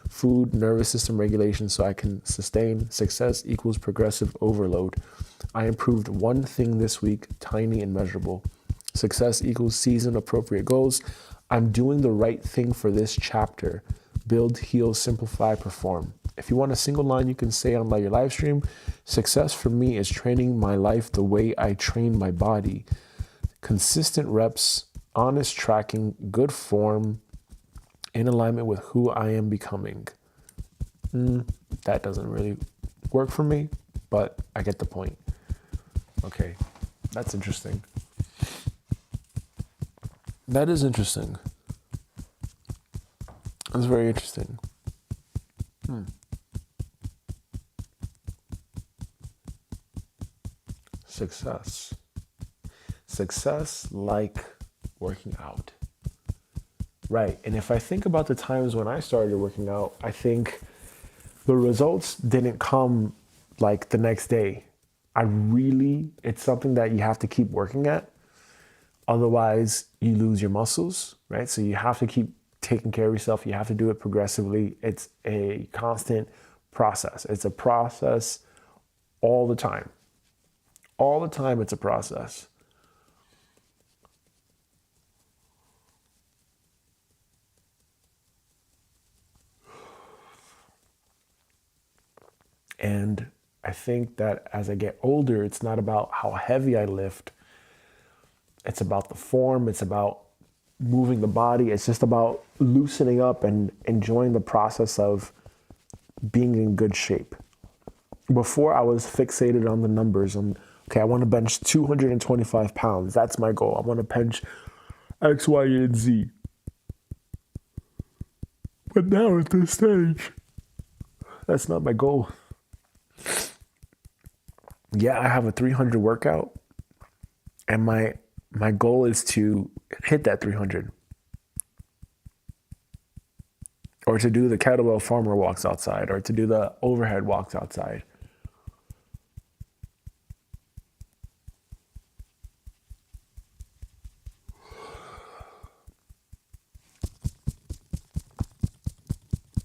food, nervous system regulation so I can sustain. Success equals progressive overload. I improved one thing this week, tiny and measurable. Success equals season appropriate goals. I'm doing the right thing for this chapter. Build, heal, simplify, perform. If you want a single line you can say on your live stream, success for me is training my life the way I train my body. Consistent reps, honest tracking, good form, in alignment with who I am becoming. That doesn't really work for me, but I get the point. Okay, that's interesting. That is interesting. That's very interesting. Success. Success like working out. Right. And if I think about the times when I started working out, I think the results didn't come like the next day. It's something that you have to keep working at. Otherwise, you lose your muscles, right? So you have to keep taking care of yourself. You have to do it progressively. It's a constant process. It's a process all the time. All the time, it's a process. And I think that as I get older, it's not about how heavy I lift. It's about the form. It's about moving the body. It's just about loosening up and enjoying the process of being in good shape. Before I was fixated on the numbers. Okay, I want to bench 225 pounds. That's my goal. I want to bench X, Y, and Z. But now at this stage, that's not my goal. Yeah, I have a 300 workout, and my goal is to hit that 300. Or to do the kettlebell farmer walks outside, or to do the overhead walks outside.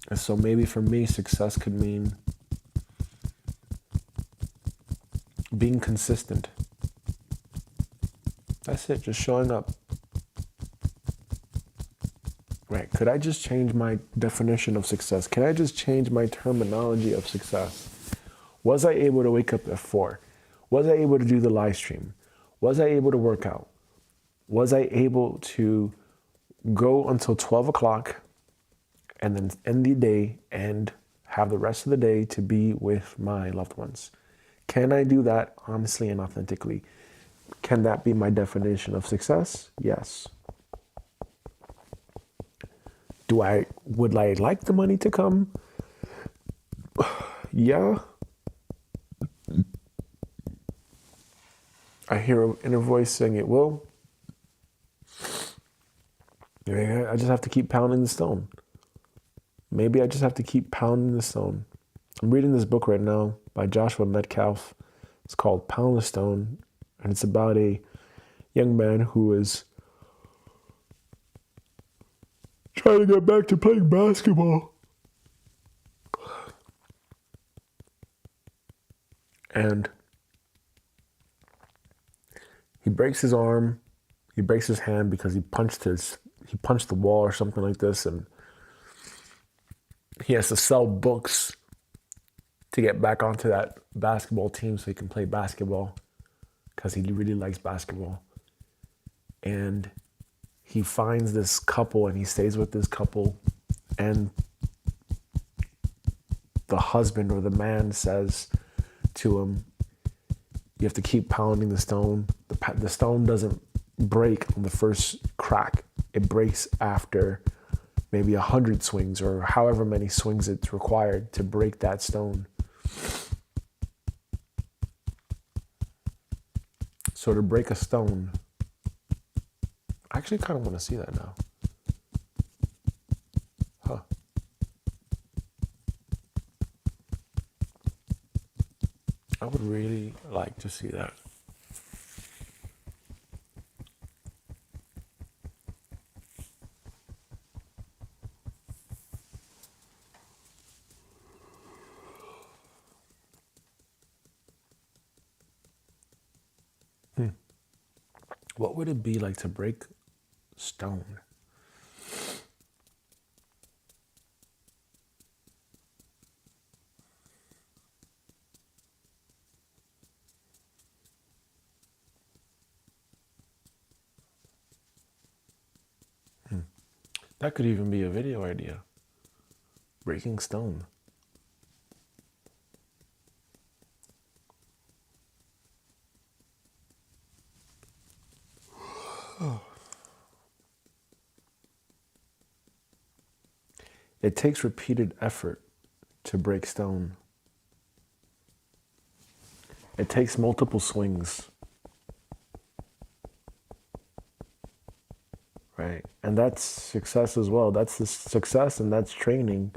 And so maybe for me, success could mean being consistent. That's it, just showing up. Right, could I just change my definition of success? Can I just change my terminology of success? Was I able to wake up at 4? Was I able to do the live stream? Was I able to work out? Was I able to go until 12 o'clock and then end the day and have the rest of the day to be with my loved ones? Can I do that honestly and authentically? Can that be my definition of success? Yes. Would I like the money to come? Yeah. I hear an inner voice saying it will. I just have to keep pounding the stone. Maybe I just have to keep pounding the stone. I'm reading this book right now by Joshua Metcalf. It's called Pound the Stone, and it's about a young man who is trying to get back to playing basketball. And he breaks his arm, he breaks his hand because he punched the wall or something like this, and he has to sell books to get back onto that basketball team so he can play basketball because he really likes basketball. And he finds this couple and he stays with this couple, and the husband or the man says to him, you have to keep pounding the stone. The stone doesn't break on the first crack. It breaks after maybe 100 swings or however many swings it's required to break that stone. So to break a stone, I actually kind of want to see that now. Huh. I would really like to see that. What would it be like to break stone? That could even be a video idea. Breaking stone. It takes repeated effort to break stone. It takes multiple swings. Right? And that's success as well. That's the success, and that's training.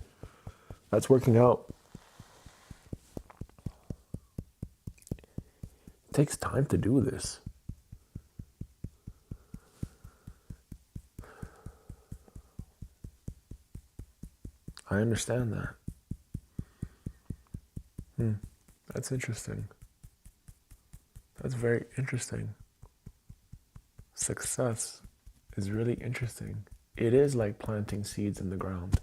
That's working out. It takes time to do this. I understand that. That's interesting. That's very interesting. Success is really interesting. It is like planting seeds in the ground.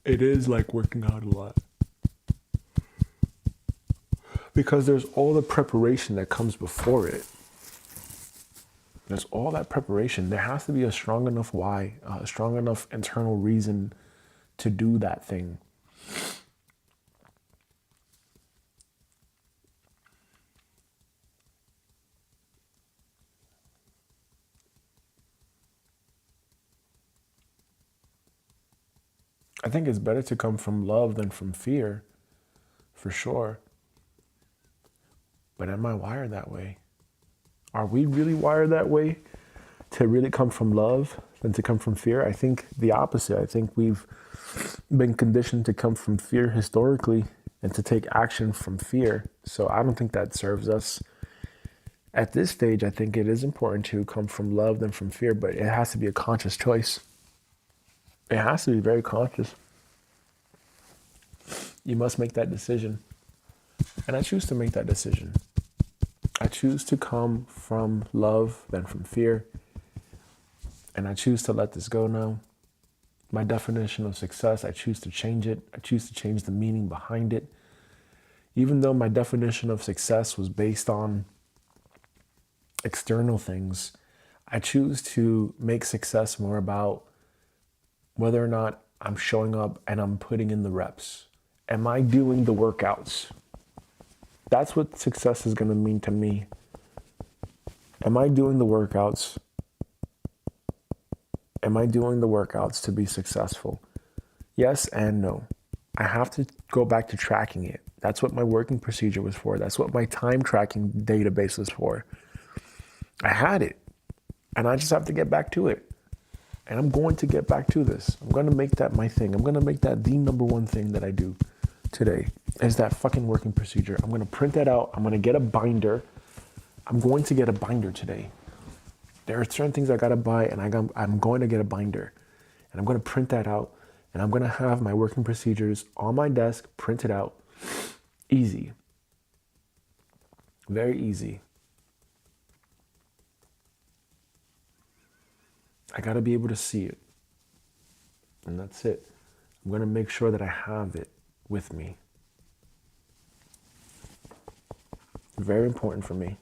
It is like working out a lot. Because there's all the preparation that comes before it. There's all that preparation. There has to be a strong enough why, a strong enough internal reason to do that thing. I think it's better to come from love than from fear, for sure. But am I wired that way? Are we really wired that way to really come from love than to come from fear? I think the opposite. I think we've been conditioned to come from fear historically and to take action from fear. So I don't think that serves us. At this stage, I think it is important to come from love than from fear, but it has to be a conscious choice. It has to be very conscious. You must make that decision. And I choose to make that decision. I choose to come from love than from fear. And I choose to let this go now. My definition of success, I choose to change it. I choose to change the meaning behind it. Even though my definition of success was based on external things, I choose to make success more about whether or not I'm showing up and I'm putting in the reps. Am I doing the workouts? That's what success is going to mean to me. Am I doing the workouts? Am I doing the workouts to be successful? Yes and no. I have to go back to tracking it. That's what my working procedure was for. That's what my time tracking database was for. I had it, and I just have to get back to it. And I'm going to get back to this. I'm going to make that my thing. I'm going to make that the number one thing that I do today is that fucking working procedure. I'm going to print that out. I'm going to get a binder. I'm going to get a binder today. There are certain things I got to buy, and I'm going to get a binder. And I'm going to print that out. And I'm going to have my working procedures on my desk, printed out. Easy. Very easy. I got to be able to see it. And that's it. I'm going to make sure that I have it with me. Very important for me.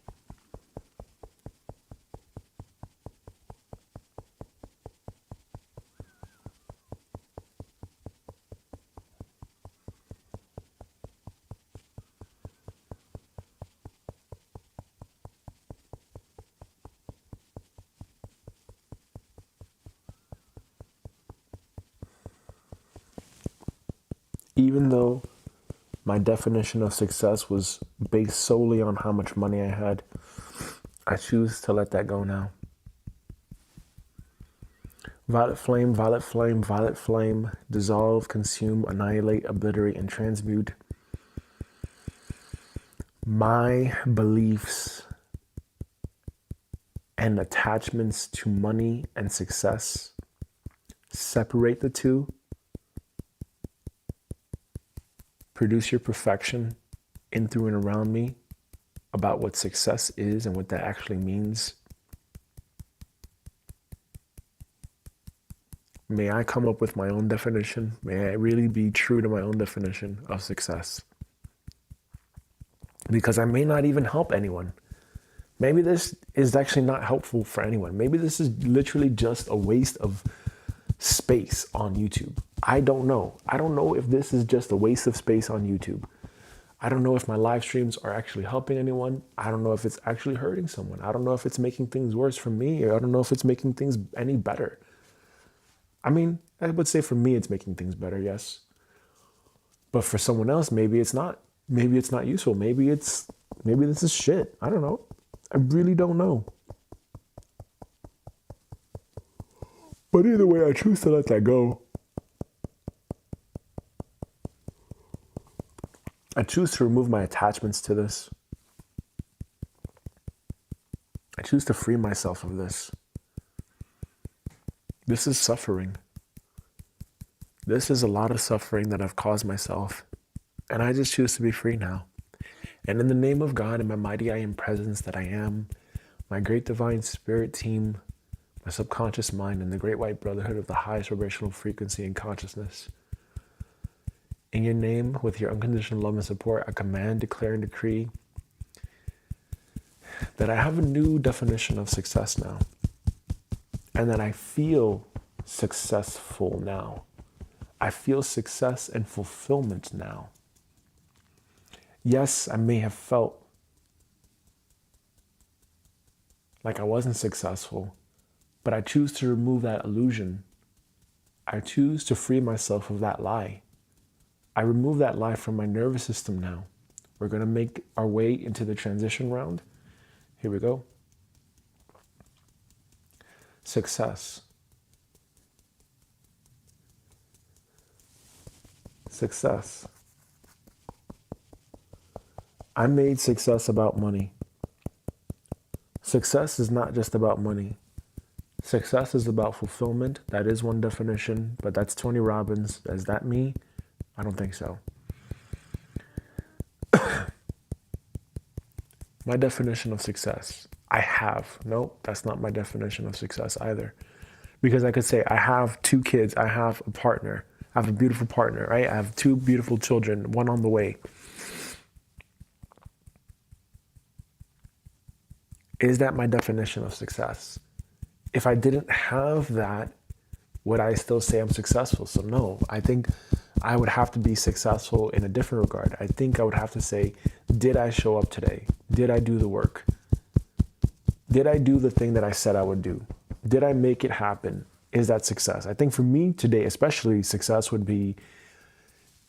Even though my definition of success was based solely on how much money I had, I choose to let that go now. Violet flame, violet flame, violet flame, dissolve, consume, annihilate, obliterate, and transmute my beliefs and attachments to money and success. Separate the two. Produce your perfection in, through, and around me about what success is and what that actually means. May I come up with my own definition. May I really be true to my own definition of success. Because I may not even help anyone. Maybe this is actually not helpful for anyone. Maybe this is literally just a waste of space on YouTube. I don't know. I don't know if this is just a waste of space on YouTube. I don't know if my live streams are actually helping anyone. I don't know if it's actually hurting someone. I don't know if it's making things worse for me, or I don't know if it's making things any better. I mean, I would say for me it's making things better, yes. But for someone else, maybe it's not. Maybe it's not useful. Maybe this is shit. I don't know. I really don't know. But either way, I choose to let that go. I choose to remove my attachments to this. I choose to free myself of this. This is suffering. This is a lot of suffering that I've caused myself. And I just choose to be free now. And in the name of God and my mighty I am presence that I am, my great divine spirit team, my subconscious mind, and the great white brotherhood of the highest vibrational frequency and consciousness, in your name, with your unconditional love and support, I command, declare, and decree that I have a new definition of success now, and that I feel successful now. I feel success and fulfillment now. Yes, I may have felt like I wasn't successful, but I choose to remove that illusion. I choose to free myself of that lie. I remove that lie from my nervous system now. We're going to make our way into the transition round. Here we go. Success. Success. I made success about money. Success is not just about money. Success is about fulfillment. That is one definition, but that's Tony Robbins. Is that me? I don't think so. My definition of success. No, that's not my definition of success either. Because I could say I have 2 kids, I have a partner, I have a beautiful partner, right? I have 2 beautiful children, one on the way. Is that my definition of success? If I didn't have that, would I still say I'm successful? So no, I think I would have to be successful in a different regard. I think I would have to say, did I show up today? Did I do the work? Did I do the thing that I said I would do? Did I make it happen? Is that success? I think for me today, especially, success would be,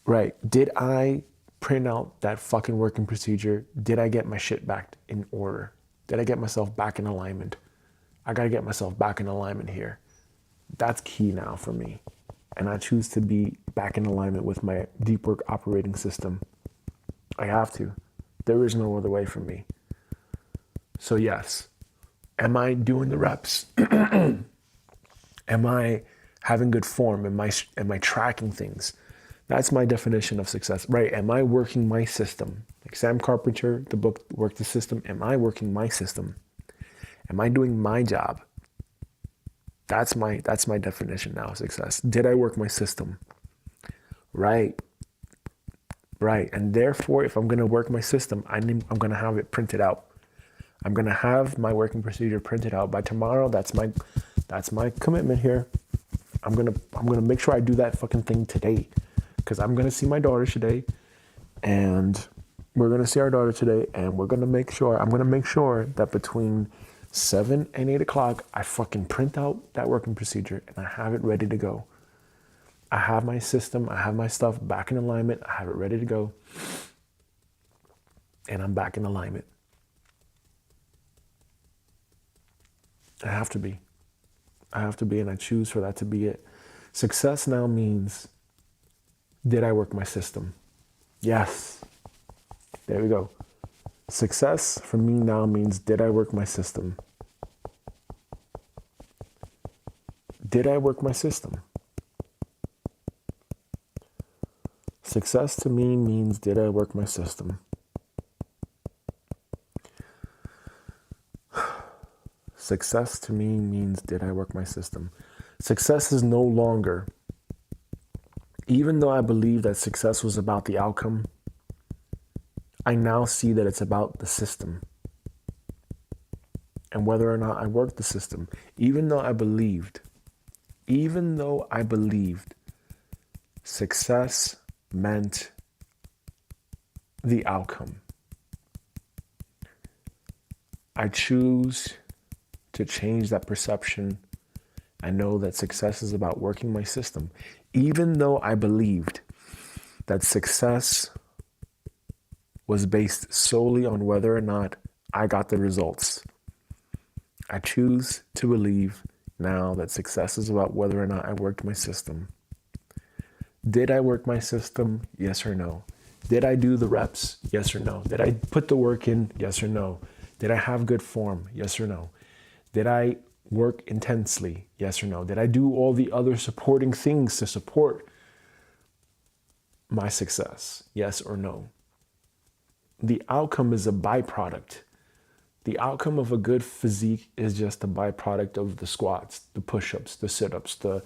right, did I print out that fucking working procedure? Did I get my shit back in order? Did I get myself back in alignment? I got to get myself back in alignment here. That's key now for me. And I choose to be back in alignment with my deep work operating system. I have to. There is no other way for me. So yes, am I doing the reps? Am I having good form? Am I tracking things? That's my definition of success, right? Am I working my system? Like Sam Carpenter, the book Work the System. Am I working my system? Am I doing my job? That's my definition now of success. Did I work my system? Right. And therefore, if I'm going to work my system, I'm going to have it printed out. I'm going to have my working procedure printed out by tomorrow. That's my commitment here. I'm going to make sure I do that fucking thing today, because I'm going to see my daughter today, and we're going to see our daughter today, and I'm going to make sure that between 7 and 8 o'clock, I fucking print out that working procedure and I have it ready to go. I have my system, I have my stuff back in alignment, I have it ready to go, and I'm back in alignment. I have to be, and I choose for that to be it. Success now means, did I work my system? Yes. There we go. Success for me now means, did I work my system? Did I work my system? Success to me means, did I work my system? Success to me means, did I work my system? Success is no longer, even though I believe that success was about the outcome, I now see that it's about the system and whether or not I worked the system. Even though I believed success meant the outcome, I choose to change that perception. I know that success is about working my system. Even though I believed that success was based solely on whether or not I got the results, I choose to believe now that success is about whether or not I worked my system. Did I work my system? Yes or no? Did I do the reps? Yes or no? Did I put the work in? Yes or no? Did I have good form? Yes or no? Did I work intensely? Yes or no? Did I do all the other supporting things to support my success? Yes or no? The outcome is a byproduct. The outcome of a good physique is just a byproduct of the squats, the push-ups, the sit-ups, the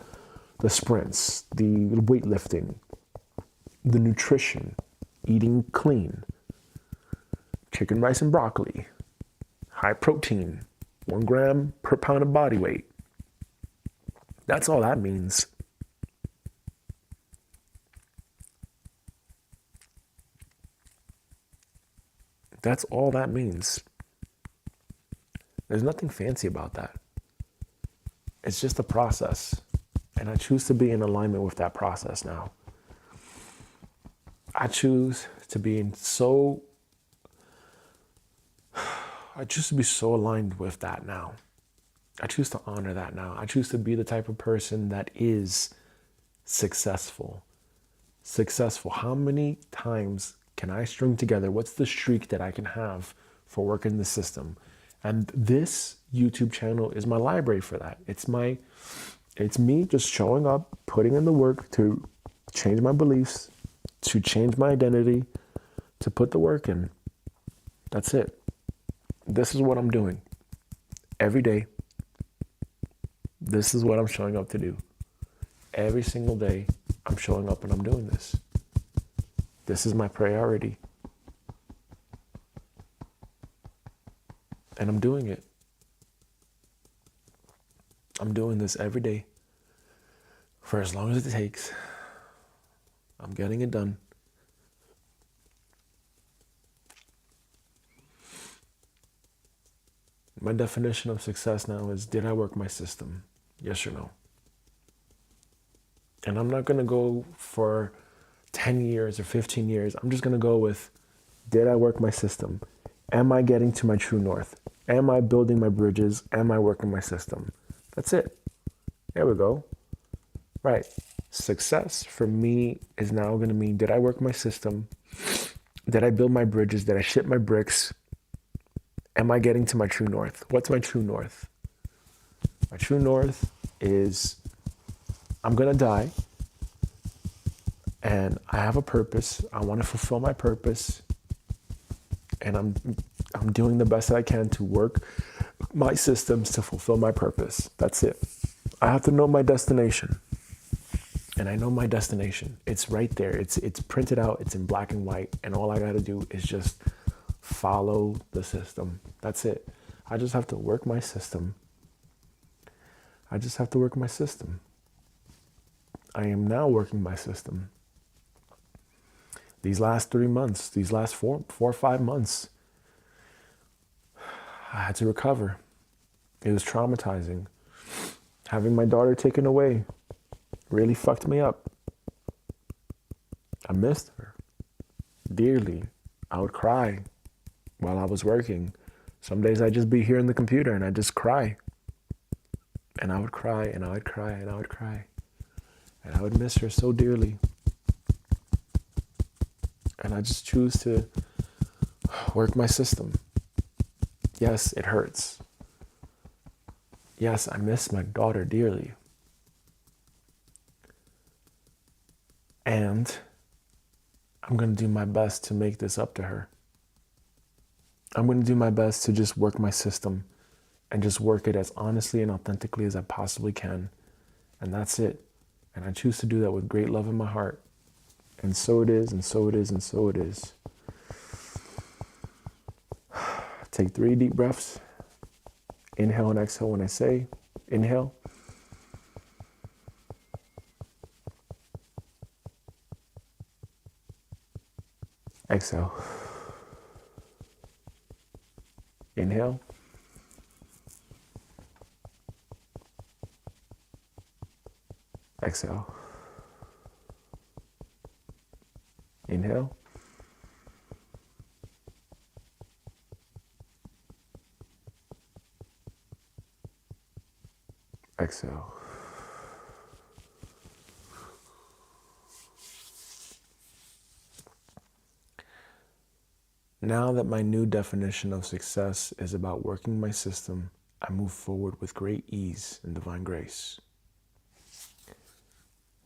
sprints, the weightlifting, the nutrition, eating clean, chicken, rice, and broccoli, high protein, 1 gram per pound of body weight. That's all that means. That's all that means. There's nothing fancy about that. It's just a process. And I choose to be in alignment with that process now. I choose to be so aligned with that now. I choose to honor that now. I choose to be the type of person that is successful. Successful. How many times can I string together? What's the streak that I can have for working the system? And this YouTube channel is my library for that. It's me just showing up, putting in the work to change my beliefs, to change my identity, to put the work in. That's it. This is what I'm doing every day. This is what I'm showing up to do. Every single day, I'm showing up and I'm doing this. This is my priority. And I'm doing it. I'm doing this every day for as long as it takes. I'm getting it done. My definition of success now is, did I work my system? Yes or no? And I'm not going to go for 10 years or 15 years. I'm just going to go with, did I work my system? Am I getting to my true north? Am I building my bridges? Am I working my system? That's it. There we go. Right. Success for me is now going to mean, did I work my system? Did I build my bridges? Did I ship my bricks? Am I getting to my true north? What's my true north? My true north is, I'm going to die and I have a purpose. I want to fulfill my purpose. And I'm doing the best that I can to work my systems to fulfill my purpose. That's it. I have to know my destination. And I know my destination. It's right there. It's printed out. It's in black and white. And all I got to do is just follow the system. That's it. I just have to work my system. I just have to work my system. I am now working my system. These last 3 months, these last four or 5 months, I had to recover. It was traumatizing. Having my daughter taken away really fucked me up. I missed her dearly. I would cry while I was working. Some days I'd just be here in the computer and I'd just cry. And I would cry and I would cry and I would cry. And I would miss her so dearly. And I just choose to work my system. Yes, it hurts. Yes, I miss my daughter dearly. And I'm going to do my best to make this up to her. I'm going to do my best to just work my system and just work it as honestly and authentically as I possibly can. And that's it. And I choose to do that with great love in my heart. And so it is, and so it is, and so it is. Take 3 deep breaths. Inhale and exhale when I say. Inhale. Exhale. Inhale. Exhale. Inhale. Exhale. Now that my new definition of success is about working my system, I move forward with great ease and divine grace.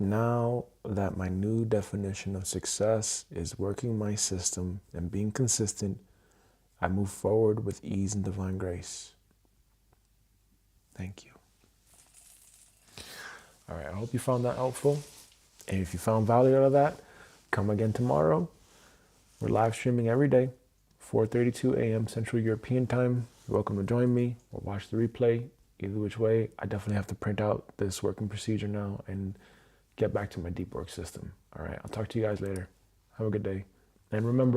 Now that my new definition of success is working my system and being consistent, I move forward with ease and divine grace. Thank you. All right, I hope you found that helpful. And if you found value out of that, come again tomorrow. We're live streaming every day, 4:32 a.m. Central European Time. You're welcome to join me or watch the replay. Either which way, I definitely have to print out this working procedure now and get back to my deep work system. All right, I'll talk to you guys later. Have a good day. And remember,